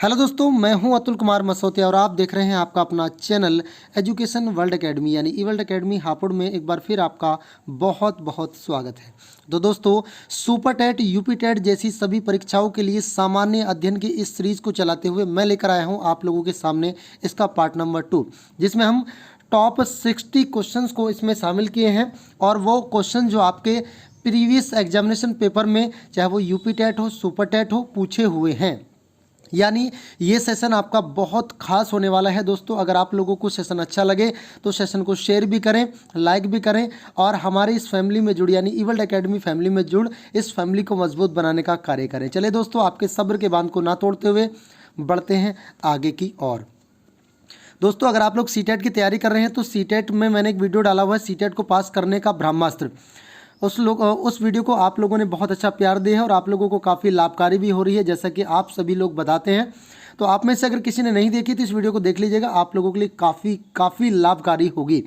Hello दोस्तों, मैं हूं अतुल कुमार मसौतिया और आप देख रहे हैं आपका अपना चैनल एजुकेशन वर्ल्ड एकेडमी यानी ई वर्ल्ड एकेडमी हापुड़ में एक बार फिर आपका बहुत बहुत स्वागत है। तो दोस्तों, सुपर टेट, यूपी टेट जैसी सभी परीक्षाओं के लिए सामान्य अध्ययन की इस सीरीज को चलाते हुए मैं लेकर आया हूं आप लोगों के सामने इसका पार्ट नंबर 2, जिसमें हम टॉप 60 क्वेश्चंस को इसमें शामिल किए हैं। और वो क्वेश्चन जो आपके प्रीवियस एग्जामिनेशन पेपर में, चाहे वो यूपी टेट हो, सुपर टेट हो, पूछे हुए हैं। यानी ये सेशन आपका बहुत खास होने वाला है दोस्तों। अगर आप लोगों को सेशन अच्छा लगे तो सेशन को शेयर भी करें, लाइक भी करें और हमारे इस फैमिली में जुड़ यानी ई वर्ल्ड एकेडमी फैमिली में जुड़ इस फैमिली को मजबूत बनाने का कार्य करें। चलिए दोस्तों, आपके सब्र के बांध को ना तोड़ते हुए बढ़ते हैं आगे की ओर। दोस्तों, अगर आप लोग सीटेट की तैयारी कर रहे हैं तो सीटेट में मैंने एक वीडियो डाला हुआ है, सीटेट को पास करने का ब्रह्मास्त्र। उस वीडियो को आप लोगों ने बहुत अच्छा प्यार दिया है और आप लोगों को काफ़ी लाभकारी भी हो रही है, जैसा कि आप सभी लोग बताते हैं। तो आप में से अगर किसी ने नहीं देखी तो इस वीडियो को देख लीजिएगा, आप लोगों के लिए काफ़ी लाभकारी होगी।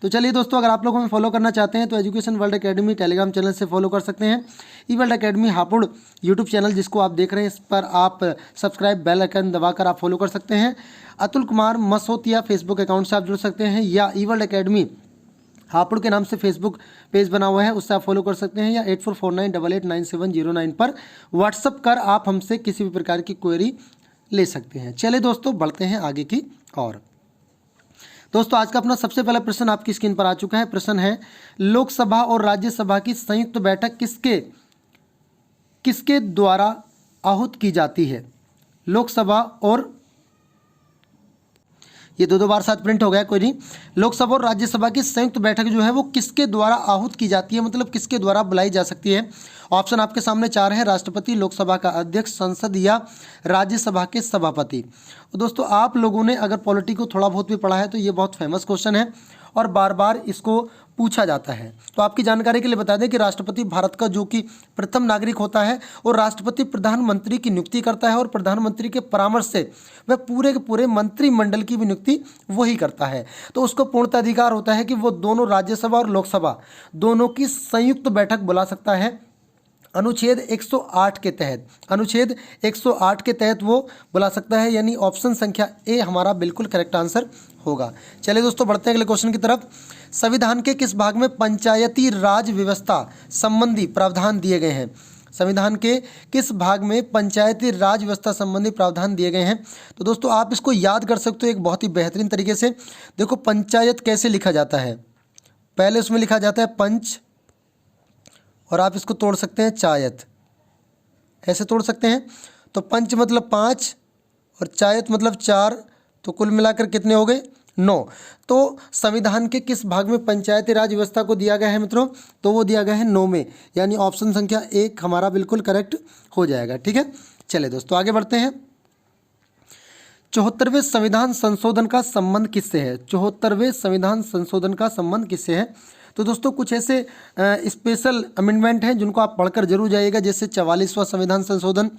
तो चलिए दोस्तों, अगर आप लोगों में फॉलो करना चाहते हैं तो Education World Academy Telegram channel से फॉलो कर सकते हैं। E World Academy Hapur YouTube channel जिसको आप देख रहे हैं, इस पर आप सब्सक्राइब बेल आइकन दबाकर आप फॉलो कर सकते हैं। अतुल कुमार मसौतिया फेसबुक अकाउंट से आप जुड़ सकते हैं, या ई वर्ल्ड एकेडमी हापुड़ के नाम से फेसबुक पेज बना हुआ है, उससे आप फॉलो कर सकते हैं, या 8449889709 पर व्हाट्सअप कर आप हमसे किसी भी प्रकार की क्वेरी ले सकते हैं। चलिए दोस्तों, बढ़ते हैं आगे की ओर। दोस्तों, आज का अपना सबसे पहला प्रश्न आपकी स्क्रीन पर आ चुका है। प्रश्न है, लोकसभा और राज्यसभा की संयुक्त बैठक किसके द्वारा आहूत की जाती है? लोकसभा और ये दो बार साथ प्रिंट हो गया, कोई नहीं। लोकसभा और राज्यसभा की संयुक्त बैठक जो है वो किसके द्वारा आहूत की जाती है, मतलब किसके द्वारा बुलाई जा सकती है? ऑप्शन आपके सामने 4 है, राष्ट्रपति, लोकसभा का अध्यक्ष, संसद या राज्यसभा के सभापति। तो दोस्तों, आप लोगों ने अगर पॉलिटी को थोड़ा बहुत भी पढ़ा है तो ये बहुत फेमस क्वेश्चन है और बार बार इसको पूछा जाता है। तो आपकी जानकारी के लिए बता दें कि राष्ट्रपति भारत का जो कि प्रथम नागरिक होता है और राष्ट्रपति प्रधानमंत्री की नियुक्ति करता है और प्रधानमंत्री के परामर्श से वह पूरे के पूरे मंत्रिमंडल की भी नियुक्ति वही करता है। तो उसको पूर्णताधिकार होता है कि वो दोनों राज्यसभा और लोकसभा दोनों की संयुक्त बैठक बुला सकता है। अनुच्छेद 108 के तहत वो बुला सकता है, यानी ऑप्शन संख्या ए हमारा बिल्कुल करेक्ट आंसर होगा। चलिए दोस्तों, बढ़ते हैं अगले क्वेश्चन की तरफ। संविधान के किस भाग में पंचायती राज व्यवस्था संबंधी प्रावधान दिए गए हैं? संविधान के किस भाग में पंचायती राज व्यवस्था संबंधी प्रावधान दिए गए हैं? तो दोस्तों, आप इसको याद कर सकते हो एक बहुत ही बेहतरीन तरीके से। देखो, पंचायत कैसे लिखा जाता है, पहले उसमें लिखा जाता है पंच और आप इसको तोड़ सकते हैं चायत, ऐसे तोड़ सकते हैं। तो पंच मतलब 5 और चायत मतलब 4, तो कुल मिलाकर कितने हो गए? 9। तो संविधान के किस भाग में पंचायती राज व्यवस्था को दिया गया है मित्रों? तो वो दिया गया है 9 में, यानी ऑप्शन संख्या 1 हमारा बिल्कुल करेक्ट हो जाएगा। ठीक है, चलिए दोस्तों, आगे बढ़ते हैं। 74वें संविधान संशोधन का संबंध किससे है? 74वें संविधान संशोधन का संबंध किससे है? तो दोस्तों, कुछ ऐसे स्पेशल अमेंडमेंट हैं जिनको आप पढ़कर जरूर जाइएगा, जैसे 44वां संविधान संशोधन,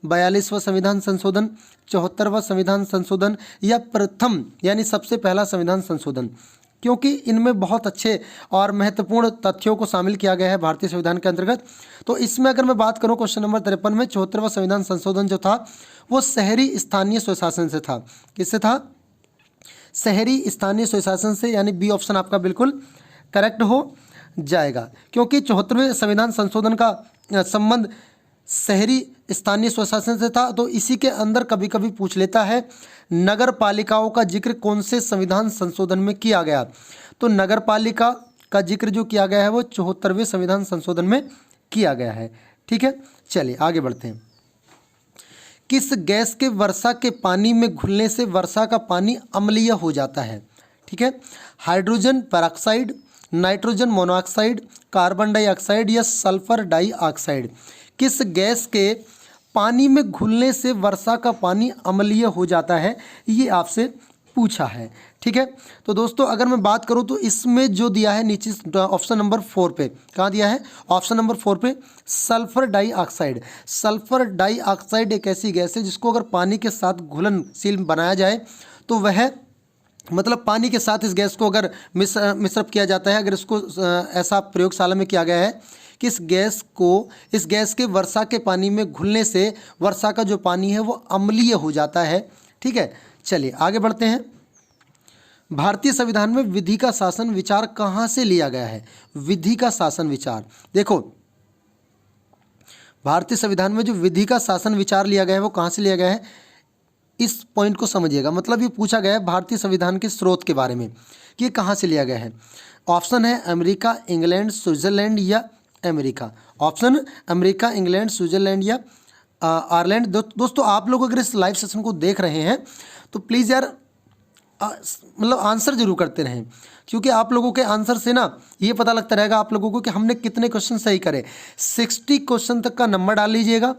42वां संविधान संशोधन, 74वां संविधान संशोधन या प्रथम यानी सबसे पहला संविधान संशोधन, क्योंकि इनमें बहुत अच्छे और महत्वपूर्ण तथ्यों को शामिल किया गया है भारतीय संविधान के अंतर्गत। तो इसमें अगर मैं बात करूं क्वेश्चन नंबर 53 में, 74वां संविधान संशोधन जो था वो शहरी स्थानीय स्वशासन से था। किससे था? शहरी स्थानीय स्वशासन से, यानी बी ऑप्शन आपका बिल्कुल करेक्ट हो जाएगा, क्योंकि 74वें संविधान संशोधन का संबंध शहरी स्थानीय स्वशासन से था। तो इसी के अंदर कभी कभी पूछ लेता है, नगर पालिकाओं का जिक्र कौन से संविधान संशोधन में किया गया? तो नगर पालिका का जिक्र जो किया गया है वो 74वें संविधान संशोधन में किया गया है। ठीक है, चलिए आगे बढ़ते हैं। किस गैस के वर्षा के पानी में घुलने से वर्षा का पानी अम्लीय हो जाता है? ठीक है, hydrogen peroxide, nitrogen monoxide, carbon dioxide या सल्फर डाइऑक्साइड? किस गैस के पानी में घुलने से वर्षा का पानी अम्लीय हो जाता है, ये आपसे पूछा है। ठीक है, तो दोस्तों, अगर मैं बात करूं तो इसमें जो दिया है नीचे ऑप्शन नंबर 4 पे, कहाँ दिया है? ऑप्शन नंबर 4 पे सल्फर डाइऑक्साइड। सल्फर डाइऑक्साइड एक ऐसी गैस है जिसको अगर पानी के साथ घुलनशील बनाया जाए तो वह, मतलब पानी के साथ इस गैस को अगर मिश्रित किया जाता है, अगर इसको ऐसा प्रयोगशाला में किया गया है कि इस गैस के वर्षा के पानी में घुलने से वर्षा का जो पानी है वो अम्लीय हो जाता है। ठीक है, चलिए आगे बढ़ते हैं। भारतीय संविधान में विधि का शासन विचार कहाँ से लिया गया है? विधि का शासन विचार, देखो भारतीय संविधान में जो विधि का शासन विचार लिया गया है वो कहाँ से लिया गया है, इस पॉइंट को समझिएगा। मतलब ये पूछा गया है भारतीय संविधान के स्रोत के बारे में कि ये कहाँ से लिया गया है। ऑप्शन है अमेरिका, इंग्लैंड, स्विट्जरलैंड या America. Option America, England, Switzerland या आयरलैंड। दोस्तों आप लोग अगर इस लाइव सेशन को देख रहे हैं तो प्लीज़ यार मतलब आंसर जरूर करते रहें, क्योंकि आप लोगों के आंसर से ना ये पता लगता रहेगा आप लोगों को कि हमने कितने क्वेश्चन सही करे। 60 क्वेश्चन तक का नंबर डाल लीजिएगा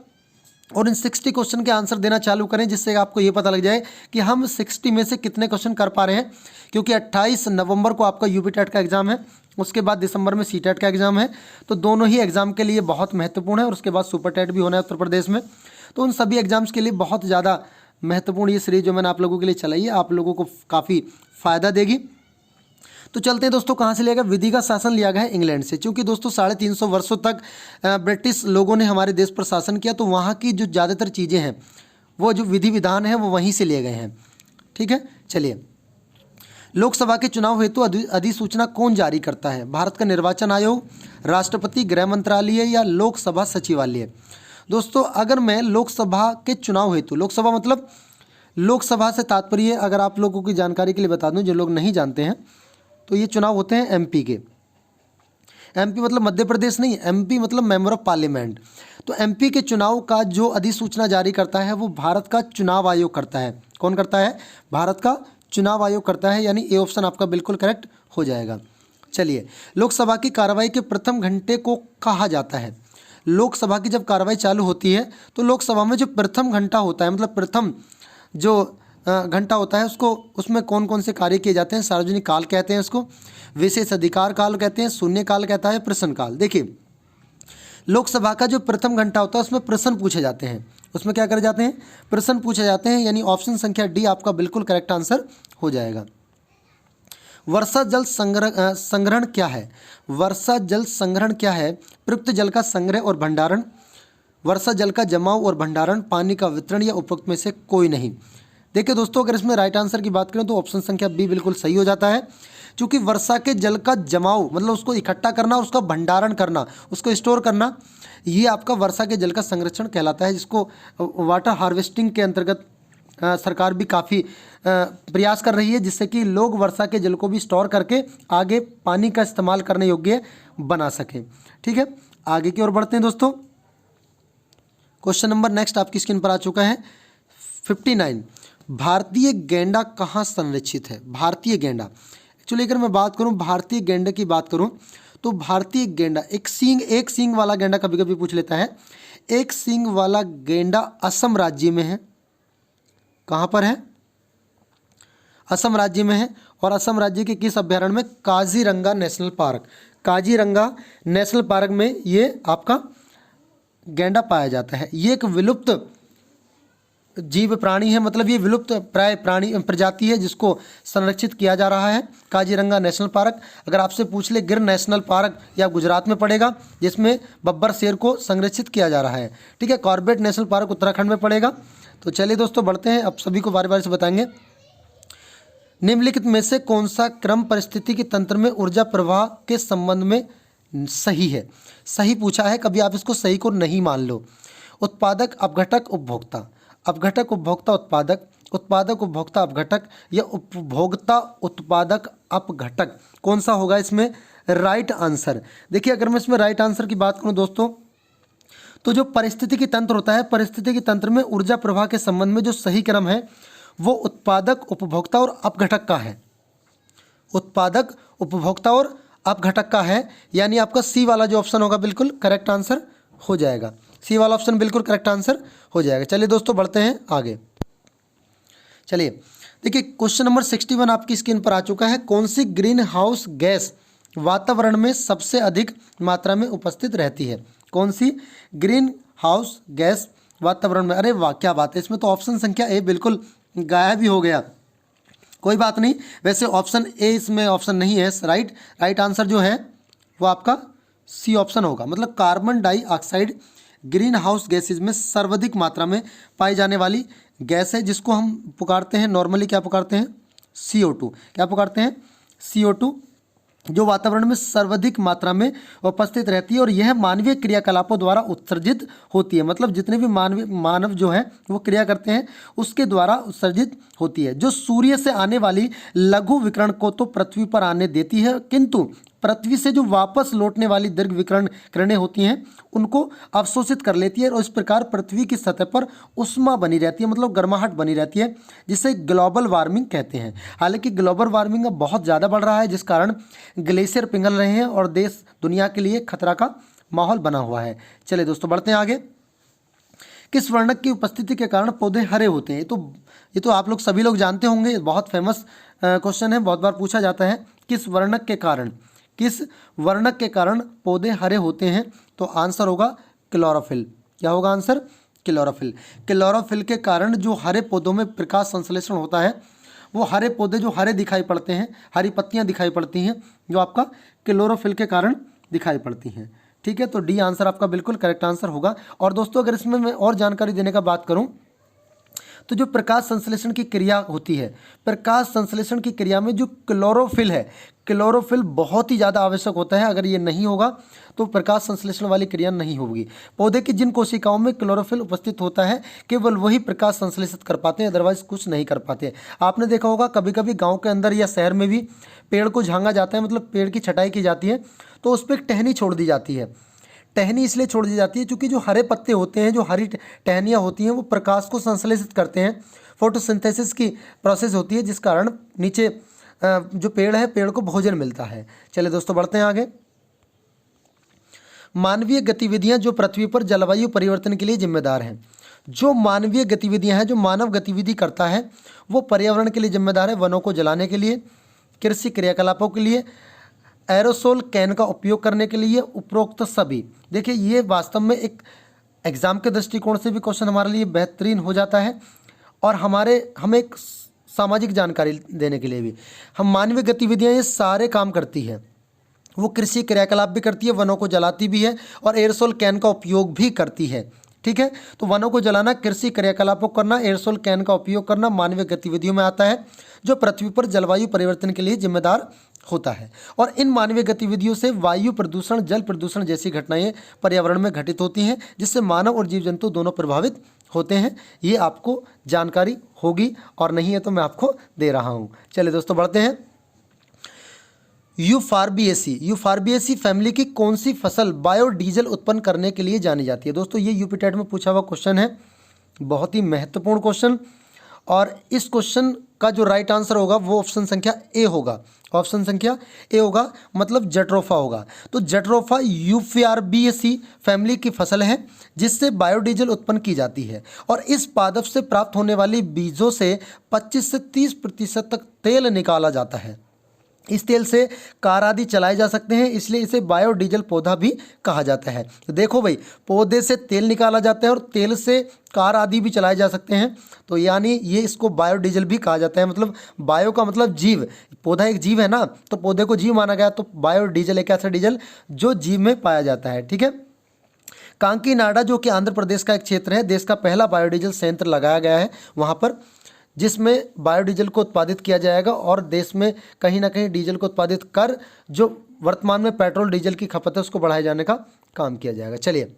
और इन 60 क्वेश्चन के आंसर देना चालू करें, जिससे आपको ये पता लग जाए कि हम 60 में से कितने क्वेश्चन कर पा रहे हैं। क्योंकि 28 नवंबर को आपका यूपी टेट का एग्जाम है, उसके बाद दिसंबर में सी टेट का एग्जाम है, तो दोनों ही एग्जाम के लिए बहुत महत्वपूर्ण है। और उसके बाद सुपर टेट भी होना है उत्तर प्रदेश में, तो उन सभी एग्जाम्स के लिए बहुत ज़्यादा महत्वपूर्ण ये सीरीज जो मैंने आप लोगों के लिए चलाई है, आप लोगों को काफ़ी फ़ायदा देगी। तो चलते हैं दोस्तों, कहाँ से लिया गया? विधि का शासन लिया गया है इंग्लैंड से। क्योंकि दोस्तों 350 वर्षों तक ब्रिटिश लोगों ने हमारे देश पर शासन किया, तो वहाँ की जो ज़्यादातर चीज़ें हैं वो जो विधि विधान है वो वहीं से लिए गए हैं। ठीक है, चलिए। लोकसभा के चुनाव हेतु अधिसूचना कौन जारी करता है? भारत का निर्वाचन आयोग, राष्ट्रपति, गृह मंत्रालय या लोकसभा सचिवालय। दोस्तों अगर मैं लोकसभा के चुनाव हेतु, लोकसभा मतलब लोकसभा से तात्पर्य अगर आप लोगों की जानकारी के लिए बता दूं, जो लोग नहीं जानते हैं, तो ये चुनाव होते हैं एमपी के। एमपी मतलब मध्य प्रदेश नहीं, एमपी मतलब मेंबर ऑफ पार्लियामेंट। तो एमपी के चुनाव का जो अधिसूचना जारी करता है वो भारत का चुनाव आयोग करता है। कौन करता है? भारत का चुनाव आयोग करता है, यानी ए ऑप्शन आपका बिल्कुल करेक्ट हो जाएगा। चलिए, लोकसभा की कार्रवाई के प्रथम घंटे को कहा जाता है? लोकसभा की जब कार्रवाई चालू होती है तो लोकसभा में जो प्रथम घंटा होता है, मतलब प्रथम जो घंटा होता है उसको, उसमें कौन कौन से कार्य किए जाते हैं? सार्वजनिक काल कहते हैं उसको, विशेष अधिकार काल कहते हैं, शून्य काल कहता है, प्रश्न काल। देखिए लोकसभा का जो प्रथम घंटा होता है उसमें प्रश्न पूछे जाते हैं। उसमें क्या करे जाते हैं? प्रश्न पूछे जाते हैं, यानी ऑप्शन संख्या डी आपका बिल्कुल करेक्ट आंसर हो जाएगा। वर्षा जल संग्रहण क्या है? वर्षा जल संग्रहण क्या है? प्रयुक्त जल का संग्रह और भंडारण, वर्षा जल का जमाव और भंडारण, पानी का वितरण या उपरोक्त में से कोई नहीं। देखिए दोस्तों अगर इसमें राइट आंसर की बात करें तो ऑप्शन संख्या बी बिल्कुल सही हो जाता है, क्योंकि वर्षा के जल का जमाव मतलब उसको इकट्ठा करना, उसका भंडारण करना, उसको स्टोर करना, ये आपका वर्षा के जल का संरक्षण कहलाता है, जिसको वाटर हार्वेस्टिंग के अंतर्गत सरकार भी काफ़ी प्रयास कर रही है, जिससे कि लोग वर्षा के जल को भी स्टोर करके आगे पानी का इस्तेमाल करने योग्य बना सकें। ठीक है, आगे की ओर बढ़ते हैं दोस्तों। क्वेश्चन नंबर नेक्स्ट आपकी स्क्रीन पर आ चुका है 59। भारतीय गैंडा कहाँ संरक्षित है? भारतीय गैंडा, एक्चुअली अगर मैं बात करूँ भारतीय गैंडा की बात करूँ तो भारतीय गैंडा एक सींग वाला गैंडा कभी कभी पूछ लेता है। एक सींग वाला गैंडा असम राज्य में है। कहाँ पर है? असम राज्य में है। और असम राज्य के किस अभ्यारण्य में? Kaziranga national park. Kaziranga national park में ये आपका गैंडा पाया जाता है। ये एक विलुप्त जीव प्राणी है, मतलब ये विलुप्त प्राय प्राणी प्रजाति है जिसको संरक्षित किया जा रहा है। काजीरंगा नेशनल पार्क अगर आपसे पूछ ले गिर नेशनल पार्क या गुजरात में पड़ेगा, जिसमें बब्बर शेर को संरक्षित किया जा रहा है। ठीक है, कॉर्बेट नेशनल पार्क उत्तराखंड में पड़ेगा। तो चलिए दोस्तों बढ़ते हैं, अब सभी को बारी बारी से बताएंगे। निम्नलिखित में से कौन सा क्रम परिस्थितिकी तंत्र में ऊर्जा प्रवाह के संबंध में सही है? सही पूछा है, कभी आप इसको सही को नहीं मान लो। उत्पादक, अपघटक, उपभोक्ता। अपघटक, उपभोक्ता, उत्पादक, उत्पादक, उपभोक्ता, अपघटक या उपभोक्ता, उत्पादक, अपघटक, कौन सा होगा इसमें राइट आंसर? देखिए अगर मैं इसमें राइट आंसर की बात करूं दोस्तों, तो जो परिस्थितिकी तंत्र होता है, परिस्थितिकी तंत्र में ऊर्जा प्रवाह के संबंध में जो सही क्रम है वो उत्पादक, उपभोक्ता और अपघटक का है। उत्पादक, उपभोक्ता और अपघटक का है, यानी आपका सी वाला जो ऑप्शन होगा बिल्कुल करेक्ट आंसर हो जाएगा। सी वाला ऑप्शन बिल्कुल करेक्ट आंसर हो जाएगा। चलिए दोस्तों बढ़ते हैं आगे। चलिए देखिए क्वेश्चन नंबर 61 आपकी स्क्रीन पर आ चुका है। कौन सी ग्रीन हाउस गैस वातावरण में सबसे अधिक मात्रा में उपस्थित रहती है? कौन सी ग्रीन हाउस गैस वातावरण में? अरे वाह क्या बात है, इसमें तो ऑप्शन संख्या ए बिल्कुल गायब ही हो गया। कोई बात नहीं, वैसे ऑप्शन ए इसमें ऑप्शन नहीं है। राइट आंसर जो है वो आपका सी ऑप्शन होगा। मतलब carbon dioxide green house gases में सर्वाधिक मात्रा में पाई जाने वाली गैस है, जिसको हम पुकारते हैं नॉर्मली क्या पुकारते हैं, CO2। क्या पुकारते हैं, CO2, जो वातावरण में सर्वाधिक मात्रा में उपस्थित रहती है और यह मानवीय क्रियाकलापों द्वारा उत्सर्जित होती है। मतलब जितने भी मानव जो है वो क्रिया करते हैं उसके द्वारा उत्सर्जित होती है। जो सूर्य से आने वाली लघु विकिरण को तो पृथ्वी पर आने देती है, किंतु पृथ्वी से जो वापस लौटने वाली दीर्घ विकिरण किरणें होती हैं उनको अवशोषित कर लेती है और इस प्रकार पृथ्वी की सतह पर उष्मा बनी रहती है, मतलब गर्माहट बनी रहती है, जिसे ग्लोबल वार्मिंग कहते हैं। हालांकि ग्लोबल वार्मिंग अब बहुत ज़्यादा बढ़ रहा है, जिस कारण ग्लेशियर पिघल रहे हैं और देश दुनिया के लिए खतरा का माहौल बना हुआ है। चलिए दोस्तों बढ़ते हैं आगे। किस वर्णक की उपस्थिति के कारण पौधे हरे होते हैं? ये तो आप लोग सभी लोग जानते होंगे, बहुत फेमस क्वेश्चन है, बहुत बार पूछा जाता है। किस वर्णक के कारण पौधे हरे होते हैं? तो आंसर होगा क्लोरोफिल। क्या होगा आंसर? क्लोरोफिल। क्लोरोफिल के कारण जो हरे पौधों में प्रकाश संश्लेषण होता है, वो हरे पौधे जो हरे दिखाई पड़ते हैं, हरी पत्तियां दिखाई पड़ती हैं, जो आपका क्लोरोफिल के कारण दिखाई पड़ती हैं। ठीक है, तो डी आंसर आपका बिल्कुल करेक्ट आंसर होगा। और दोस्तों अगर इसमें मैं और जानकारी देने का बात करूं तो जो प्रकाश संश्लेषण की क्रिया होती है, प्रकाश संश्लेषण की क्रिया में जो क्लोरोफिल है, क्लोरोफिल बहुत ही ज़्यादा आवश्यक होता है। अगर ये नहीं होगा तो प्रकाश संश्लेषण वाली क्रिया नहीं होगी। पौधे की जिन कोशिकाओं में क्लोरोफिल उपस्थित होता है केवल वही प्रकाश संश्लेषित कर पाते हैं, अदरवाइज कुछ नहीं कर पाते। आपने देखा होगा कभी कभी गाँव के अंदर या शहर में भी पेड़ को झांगा जाता है, मतलब पेड़ की छटाई की जाती है तो उस पर एक टहनी छोड़ दी जाती है। टहनी इसलिए छोड़ दी जाती है क्योंकि जो हरे पत्ते होते हैं, जो हरी टहनियाँ होती हैं, वो प्रकाश को संश्लेषित करते हैं। फोटोसिंथेसिस की प्रोसेस होती है, जिस कारण नीचे जो पेड़ है, पेड़ को भोजन मिलता है। चलिए दोस्तों बढ़ते हैं आगे। मानवीय गतिविधियां जो पृथ्वी पर जलवायु परिवर्तन के लिए जिम्मेदार हैं। जो मानवीय गतिविधियां हैं, जो मानव गतिविधि करता है वो पर्यावरण के लिए जिम्मेदार है। वनों को जलाने के लिए, कृषि क्रियाकलापों के लिए, एरोसोल कैन का उपयोग करने के लिए, उपरोक्त सभी। देखिए ये वास्तव में एक एग्जाम के दृष्टिकोण से भी क्वेश्चन हमारे लिए बेहतरीन हो जाता है और हमें एक सामाजिक जानकारी देने के लिए भी। हम मानवीय गतिविधियां ये सारे काम करती है, वो कृषि क्रियाकलाप भी करती है, वनों को जलाती भी है और एयरसोल कैन का उपयोग भी करती है। ठीक है, तो वनों को जलाना, कृषि क्रियाकलापों करना, एयरसोल कैन का उपयोग करना मानवीय गतिविधियों में आता है, जो पृथ्वी पर जलवायु परिवर्तन के लिए जिम्मेदार होता है। और इन मानवीय गतिविधियों से वायु प्रदूषण, जल प्रदूषण जैसी घटनाएं पर्यावरण में घटित होती हैं, जिससे मानव और जीव जंतु दोनों प्रभावित होते हैं। ये आपको जानकारी होगी और नहीं है तो मैं आपको दे रहा हूँ। चलिए दोस्तों बढ़ते हैं। यूफारबिएसी फैमिली की कौन सी फसल बायोडीजल उत्पन्न करने के लिए जानी जाती है? दोस्तों ये यूपी टेट में पूछा हुआ क्वेश्चन है, बहुत ही महत्वपूर्ण क्वेश्चन। और इस क्वेश्चन का जो राइट आंसर होगा वो ऑप्शन संख्या ए होगा। ऑप्शन संख्या ए होगा, मतलब जट्रोफा होगा। तो जट्रोफा यूफारबिएसी फैमिली की फसल है जिससे बायोडीजल उत्पन्न की जाती है और इस पादप से प्राप्त होने वाली बीजों से 25 से 30% तक तेल निकाला जाता है। इस तेल से कार आदि चलाए जा सकते हैं, इसलिए इसे बायोडीजल पौधा भी कहा जाता है। तो देखो भाई, पौधे से तेल निकाला जाता है और तेल से कार आदि भी चलाए जा सकते हैं, तो यानी ये इसको बायोडीजल भी कहा जाता है। मतलब बायो का मतलब जीव, पौधा एक जीव है ना, तो पौधे को जीव माना गया, तो बायोडीजल एक ऐसा डीजल जो जीव में पाया जाता है। ठीक है, कांकीनाडा जो कि आंध्र प्रदेश का एक क्षेत्र है, देश का पहला बायोडीजल संयंत्र लगाया गया है वहाँ पर, जिसमें बायोडीजल को उत्पादित किया जाएगा और देश में कहीं ना कहीं डीजल को उत्पादित कर जो वर्तमान में पेट्रोल डीजल की खपत है उसको बढ़ाए जाने का काम किया जाएगा। चलिए,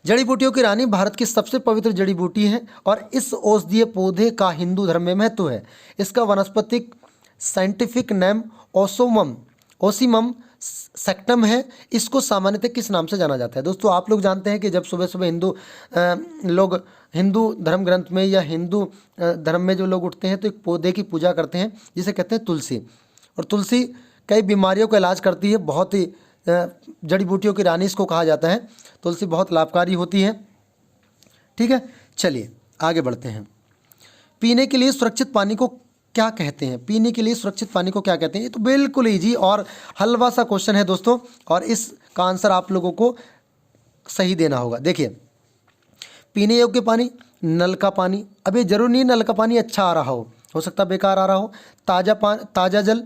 जड़ी बूटियों की रानी भारत की सबसे पवित्र जड़ी बूटी है और इस औषधीय पौधे का हिंदू धर्म में महत्व है। इसका वानस्पतिक साइंटिफिक नेम ओसिमम सेक्टम है। इसको सामान्यतः किस नाम से जाना जाता है? दोस्तों आप लोग जानते हैं कि जब सुबह सुबह लोग हिंदू धर्म ग्रंथ में या हिंदू धर्म में जो लोग उठते हैं तो एक पौधे की पूजा करते हैं जिसे कहते हैं तुलसी। और तुलसी कई बीमारियों का इलाज करती है, बहुत ही जड़ी बूटियों की रानी इसको कहा जाता है। तुलसी बहुत लाभकारी होती है। ठीक है, चलिए आगे बढ़ते हैं। पीने के लिए सुरक्षित पानी को क्या कहते हैं? पीने के लिए सुरक्षित पानी को क्या कहते हैं? ये तो बिल्कुल ईजी और हलवा सा क्वेश्चन है दोस्तों, और इसका आंसर आप लोगों को सही देना होगा। देखिए, पीने योग्य पानी, नल का पानी, अब ये जरूर नहीं नल का पानी अच्छा आ रहा हो सकता बेकार आ रहा हो। ताज़ा जल,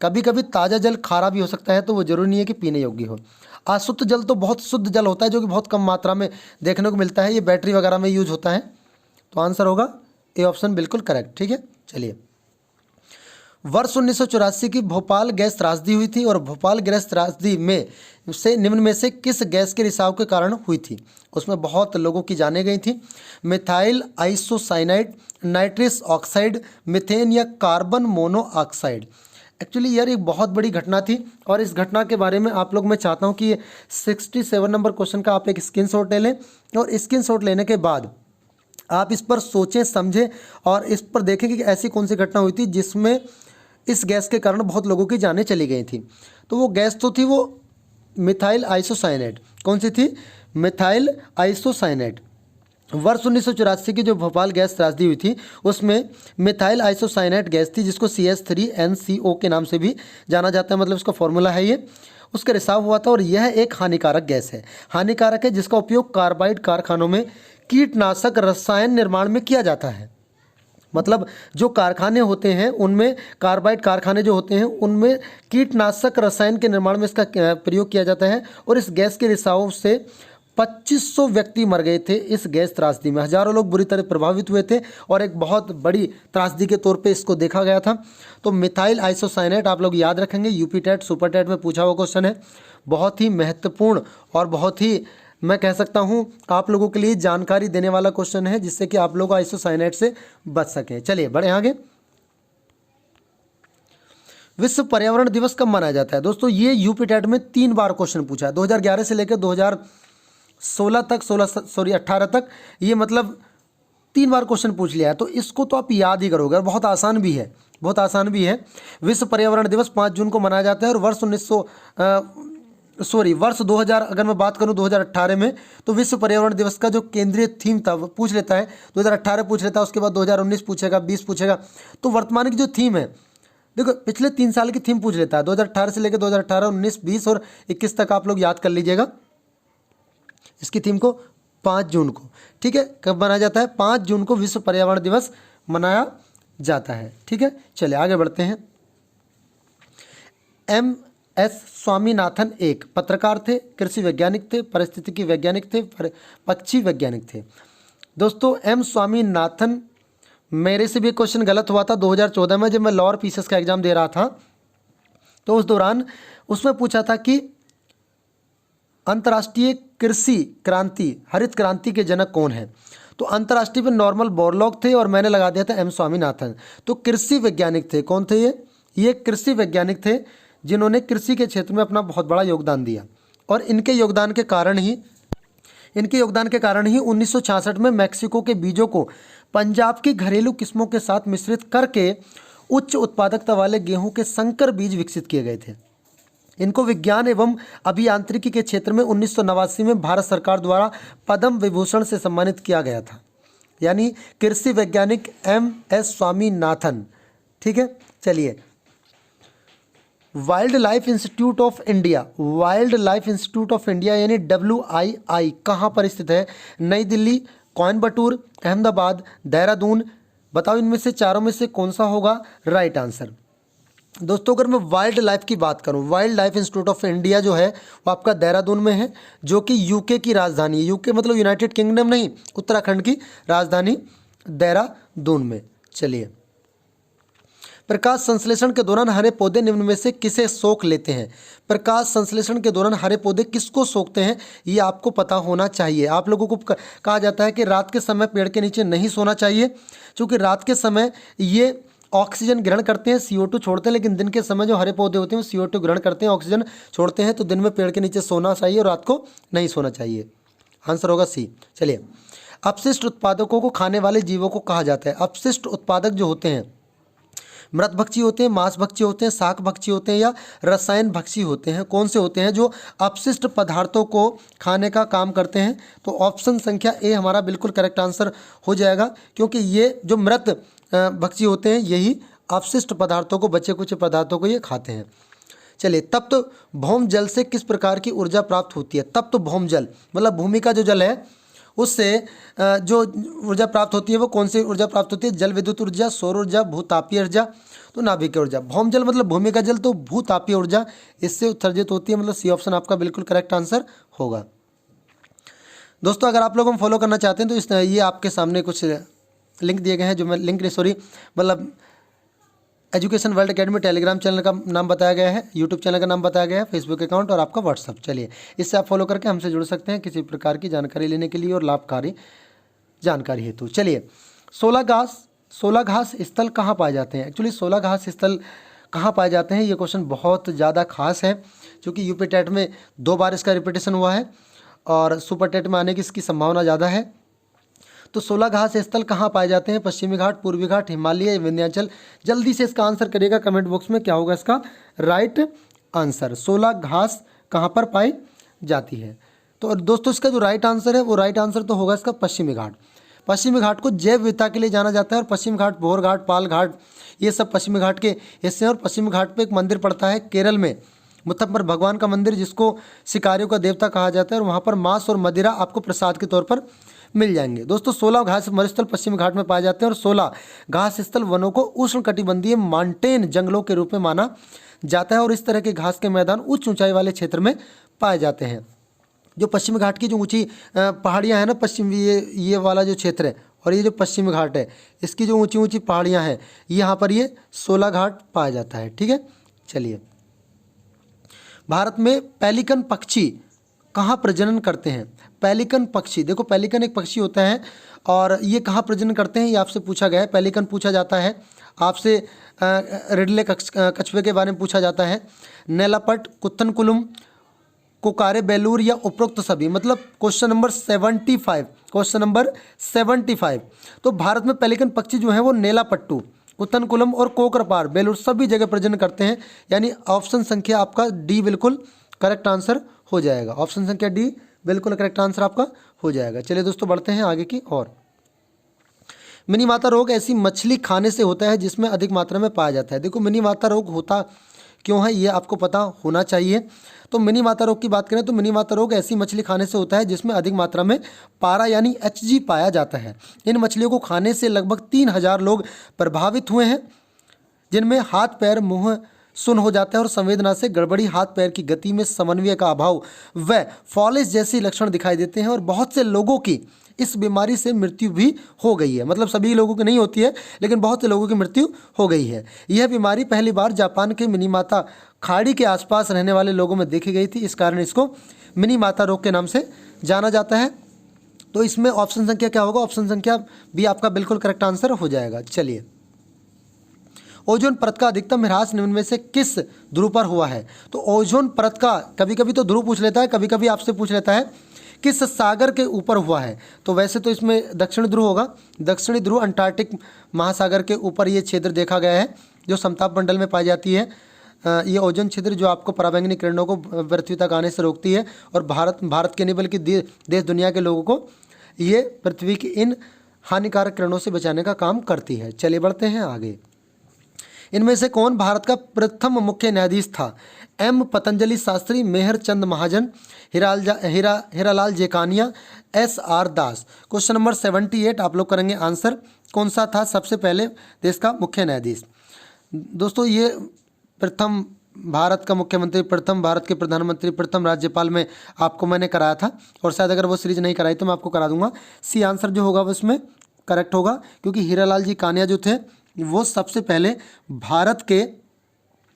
कभी कभी ताज़ा जल खारा भी हो सकता है, तो वो जरूरी नहीं है कि पीने योग्य हो। अशुद्ध जल तो बहुत शुद्ध जल होता है जो कि बहुत कम मात्रा में देखने को मिलता है, ये बैटरी वगैरह में यूज होता है। तो आंसर होगा ए ऑप्शन बिल्कुल करेक्ट। ठीक है, चलिए। वर्ष 1984 की भोपाल गैस त्रासदी हुई थी और भोपाल गैस त्रासदी में से निम्न में से किस गैस के रिसाव के कारण हुई थी? उसमें बहुत लोगों की जाने गई थी। Methyl isocyanide, nitrous oxide, methane या कार्बन मोनोऑक्साइड। एक्चुअली यार एक बहुत बड़ी घटना थी और इस घटना के बारे में आप लोग, मैं चाहता हूँ कि ये 67 नंबर क्वेश्चन का आप एक स्क्रीनशॉट ले लें और स्क्रीनशॉट लेने के बाद आप इस पर सोचें समझें और इस पर देखें कि ऐसी कौन सी घटना हुई थी जिसमें इस गैस के कारण बहुत लोगों की जानें चली गई थी। तो वो गैस तो थी वो मिथाइल आइसोसाइनेट। कौन सी थी? Methyl isocyanate. वर्ष 1984 की जो भोपाल गैस त्रासदी हुई थी उसमें मिथाइल आइसोसाइनेट गैस थी, जिसको CH3NCO के नाम से भी जाना जाता है, मतलब इसका फॉर्मूला है ये। उसका रिसाव हुआ था और यह एक हानिकारक गैस है। हानिकारक है जिसका उपयोग कार्बाइड कारखानों में कीटनाशक रसायन निर्माण में किया जाता है। मतलब जो कारखाने होते हैं उनमें, कार्बाइड कारखाने जो होते हैं उनमें कीटनाशक रसायन के निर्माण में इसका प्रयोग किया जाता है। और इस गैस के रिसाव से 2500 व्यक्ति मर गए थे इस गैस त्रासदी में। हजारों लोग बुरी तरह प्रभावित हुए थे और एक बहुत बड़ी त्रासदी के तौर पे इसको देखा गया था। तो मिथाइल आइसोसाइनेट आप लोग याद रखेंगे, यूपी टेट सुपर टेट में पूछा हुआ क्वेश्चन है। बहुत ही महत्वपूर्ण और बहुत ही, मैं कह सकता हूं, आप लोगों के लिए जानकारी देने वाला क्वेश्चन है जिससे कि आप लोग आइसोसाइनेट से बच सकें। चलिए बढ़े आगे। विश्व पर्यावरण दिवस कब मनाया जाता है? दोस्तों ये यूपी टेट में 3 बार क्वेश्चन पूछा है, 2011 से लेकर 2016 तक, 18 तक, ये मतलब 3 बार क्वेश्चन पूछ लिया है। तो इसको तो आप याद ही करोगे और बहुत आसान भी है, बहुत आसान भी है। विश्व पर्यावरण दिवस 5 जून को मनाया जाता है और वर्ष 2000 अगर मैं बात करूं 2018 में, तो विश्व पर्यावरण दिवस का जो केंद्रीय थीम था वो पूछ लेता है, 2018 पूछ लेता है, उसके बाद 2019 पूछेगा, 20 पूछेगा। तो वर्तमान की जो थीम है, देखो पिछले 3 साल की थीम पूछ लेता है, 2018 से लेकर 2018, 19, 20 और 21 तक आप लोग याद कर लीजिएगा इसकी थीम को। 5 जून को, ठीक है, कब मनाया जाता है? 5 जून को विश्व पर्यावरण दिवस मनाया जाता है। ठीक है, चलिए आगे बढ़ते हैं। MS स्वामीनाथन एक पत्रकार थे, कृषि वैज्ञानिक थे, परिस्थितिकी वैज्ञानिक थे, पक्षी वैज्ञानिक थे। दोस्तों M स्वामीनाथन, मेरे से भी क्वेश्चन गलत हुआ था 2014 में जब मैं लॉ और पीसीएस का एग्जाम दे रहा था। तो उस दौरान उसमें पूछा था कि अंतर्राष्ट्रीय कृषि क्रांति, हरित क्रांति के जनक कौन है? तो अंतर्राष्ट्रीय पे नॉर्मल बोरलॉग थे और मैंने लगा दिया था M स्वामीनाथन। तो कृषि वैज्ञानिक थे। कौन थे ये कृषि वैज्ञानिक थे जिन्होंने कृषि के क्षेत्र में अपना बहुत बड़ा योगदान दिया। और इनके योगदान के कारण ही 1966 में मैक्सिको के बीजों को पंजाब की घरेलू किस्मों के साथ मिश्रित करके उच्च उत्पादकता वाले गेहूं के संकर बीज विकसित किए गए थे। इनको विज्ञान एवं अभियांत्रिकी के क्षेत्र में 1989 में भारत सरकार द्वारा पद्म विभूषण से सम्मानित किया गया था। यानी कृषि वैज्ञानिक MS स्वामीनाथन। ठीक है, चलिए। Wild life institute of India, wild life institute of India यानी WII कहाँ पर स्थित है? नई दिल्ली, कोयम्बटूर, अहमदाबाद, देहरादून। बताओ इनमें से चारों में से कौन सा होगा राइट आंसर? दोस्तों अगर मैं वाइल्ड लाइफ की बात करूं, wild life institute of India जो है वो आपका देहरादून में है, जो कि यूके की राजधानी है। यूके मतलब यूनाइटेड किंगडम नहीं, उत्तराखंड की राजधानी देहरादून में। चलिए। प्रकाश संश्लेषण के दौरान हरे पौधे निम्न में से किसे सोख लेते हैं? प्रकाश संश्लेषण के दौरान हरे पौधे किसको सोखते हैं ये आपको पता होना चाहिए। आप लोगों को कहा जाता है कि रात के समय पेड़ के नीचे नहीं सोना चाहिए, क्योंकि रात के समय ये ऑक्सीजन ग्रहण करते हैं, CO2 छोड़ते हैं, लेकिन दिन के समय जो हरे पौधे होते हैं वो CO2 ग्रहण करते हैं, ऑक्सीजन छोड़ते हैं। तो दिन में पेड़ के नीचे सोना चाहिए और रात को नहीं सोना चाहिए। आंसर होगा C। चलिए। अपशिष्ट उत्पादकों को खाने वाले जीवों को कहा जाता है। अपशिष्ट उत्पादक जो होते हैं मृत भक्षी होते हैं, मांस भक्षी होते हैं, शाक भक्षी होते हैं या रसायन भक्षी होते हैं। कौन से होते हैं जो अपशिष्ट पदार्थों को खाने का काम करते हैं? तो ऑप्शन संख्या A हमारा बिल्कुल करेक्ट आंसर हो जाएगा, क्योंकि ये जो मृत भक्षी होते हैं यही अपशिष्ट पदार्थों को, बचे कुछ पदार्थों को ये खाते हैं। चलिए। तप्त भौम जल से किस प्रकार की ऊर्जा प्राप्त होती है? तप्त भौम जल मतलब भूमि का जो जल है उससे जो ऊर्जा प्राप्त होती है वो कौन सी ऊर्जा प्राप्त होती है? जल विद्युत ऊर्जा, सौर ऊर्जा, भूतापीय ऊर्जा, तो नाभिकीय ऊर्जा। भौमजल मतलब भूमि का जल, तो भूतापीय ऊर्जा इससे उत्सर्जित होती है, मतलब सी ऑप्शन आपका बिल्कुल करेक्ट आंसर होगा। दोस्तों अगर आप लोगों को फॉलो करना चाहते हैं तो इस ये आपके सामने कुछ लिंक दिए गए हैं, जो मैं लिंक नहीं सॉरी मतलब education world academy Telegram channel का नाम बताया गया है, यूट्यूब चैनल का नाम बताया गया है, फेसबुक अकाउंट और आपका व्हाट्सअप। चलिए इससे आप फॉलो करके हमसे जुड़ सकते हैं किसी प्रकार की जानकारी लेने के लिए और लाभकारी जानकारी हेतु। चलिए 16 घास स्थल कहाँ पाए जाते हैं? एक्चुअली 16 घास स्थल कहाँ पाए जाते हैं, ये क्वेश्चन बहुत ज़्यादा खास है, क्योंकि यूपी टेट में 2 बार इसका रिपीटेशन हुआ है और सुपर टेट में आने की इसकी संभावना ज़्यादा है। तो 16 घास स्थल कहाँ पाए जाते हैं? पश्चिमी घाट, पूर्वी घाट, हिमालय, विंध्याचल। जल्दी से इसका आंसर करिएगा कमेंट बॉक्स में, क्या होगा इसका राइट आंसर। 16 घास कहाँ पर पाई जाती है? तो दोस्तों इसका जो राइट आंसर है वो राइट आंसर तो होगा इसका पश्चिमी घाट। पश्चिमी घाट को जैव विविधता के लिए जाना जाता है और पश्चिम घाट, भोर घाट, पाल घाट, ये सब पश्चिमी घाट के हिस्से हैं। और पश्चिमी घाट पे एक मंदिर पड़ता है केरल में, मुथम्मर भगवान का मंदिर, जिसको शिकारियों का देवता कहा जाता है, और वहाँ पर मांस और मदिरा आपको प्रसाद के तौर पर मिल जाएंगे। दोस्तों 16 घास मरुस्थल पश्चिमी घाट में पाए जाते हैं और 16 घास स्थल वनों को उष्णकटिबंधीय माउंटेन जंगलों के रूप में माना जाता है और इस तरह के घास के मैदान उच्च ऊंचाई वाले क्षेत्र में पाए जाते हैं। जो पश्चिमी घाट की जो ऊंची पहाड़ियां हैं ना, पश्चिम ये वाला जो क्षेत्र है और ये जो पश्चिमी घाट है, इसकी जो ऊंची ऊंची पहाड़ियां हैं, यहाँ पर ये 16 घाट पाया जाता है। ठीक है, चलिए भारत में पेलिकन पक्षी कहाँ प्रजनन करते हैं? पेलिकन पक्षी, देखो पेलिकन एक पक्षी होता है और ये कहाँ प्रजनन करते हैं ये आपसे पूछा गया है। पेलिकन पूछा जाता है आपसे, रिडले कछुए के बारे में पूछा जाता है, नेलापट, कुत्तनकुलम, कोकारे बेलूर या उपरोक्त सभी, मतलब क्वेश्चन नंबर 75, क्वेश्चन नंबर 75। तो भारत में पेलिकन पक्षी जो है वो नेलापट्टू, कुत्तनकुलम और कोकरपार बेलूर सभी जगह प्रजनन करते हैं, यानी ऑप्शन संख्या आपका डी बिल्कुल करेक्ट आंसर हो जाएगा। ऑप्शन संख्या डी बिल्कुल करेक्ट आंसर आपका हो जाएगा। चलिए दोस्तों बढ़ते हैं आगे की ओर। मिनी माता रोग ऐसी मछली खाने से होता है जिसमें अधिक मात्रा में पाया जाता है। देखो मिनी माता रोग होता क्यों है ये आपको पता होना चाहिए। तो मिनी माता रोग की बात करें तो मिनी माता रोग ऐसी मछली खाने से होता है जिसमें अधिक मात्रा में पारा यानी HG पाया जाता है। इन मछलियों को खाने से लगभग 3000 लोग प्रभावित हुए हैं, जिनमें हाथ पैर मुंह सुन्न हो जाता है और संवेदना से गड़बड़ी, हाथ पैर की गति में समन्वय का अभाव व फॉलिस जैसे लक्षण दिखाई देते हैं और बहुत से लोगों की इस बीमारी से मृत्यु भी हो गई है। मतलब सभी लोगों की नहीं होती है लेकिन बहुत से लोगों की मृत्यु हो गई है। यह बीमारी पहली बार जापान के मिनीमाता खाड़ी के आसपास रहने वाले लोगों में देखी गई थी, इस कारण इसको मिनी माता रोग के नाम से जाना जाता है। तो इसमें ऑप्शन संख्या क्या होगा? ऑप्शन संख्या बी आपका बिल्कुल करेक्ट आंसर हो जाएगा। चलिए ओजोन परत का अधिकतम ह्रास निम्न में से किस ध्रुव पर हुआ है? तो ओजोन परत का कभी कभी तो ध्रुव पूछ लेता है, कभी कभी आपसे पूछ लेता है किस सागर के ऊपर हुआ है। तो वैसे तो इसमें दक्षिणी ध्रुव होगा। दक्षिणी ध्रुव अंटार्कटिक महासागर के ऊपर ये क्षेत्र देखा गया है जो समताप मंडल में पाई जाती है। ये ओजोन क्षेत्र जो आपको पराबैंगनी किरणों को पृथ्वी तक आने से रोकती है और भारत के नहीं बल्कि देश दुनिया के लोगों को ये पृथ्वी की इन हानिकारक किरणों से बचाने का काम करती है। चलिए बढ़ते हैं आगे। इनमें से कौन भारत का प्रथम मुख्य न्यायाधीश था? M पतंजलि शास्त्री, मेहर चंद महाजन, हीरालाल जेकानिया, SR दास। क्वेश्चन नंबर 78 आप लोग करेंगे आंसर। कौन सा था सबसे पहले देश का मुख्य न्यायाधीश? दोस्तों ये प्रथम भारत का मुख्यमंत्री, प्रथम भारत के प्रधानमंत्री, प्रथम राज्यपाल में आपको मैंने कराया था और शायद अगर वो सीरीज नहीं कराई तो मैं आपको करा दूंगा। सी आंसर जो होगा वो इसमें करेक्ट होगा, क्योंकि हीरालाल जी कानिया जो थे वो सबसे पहले भारत के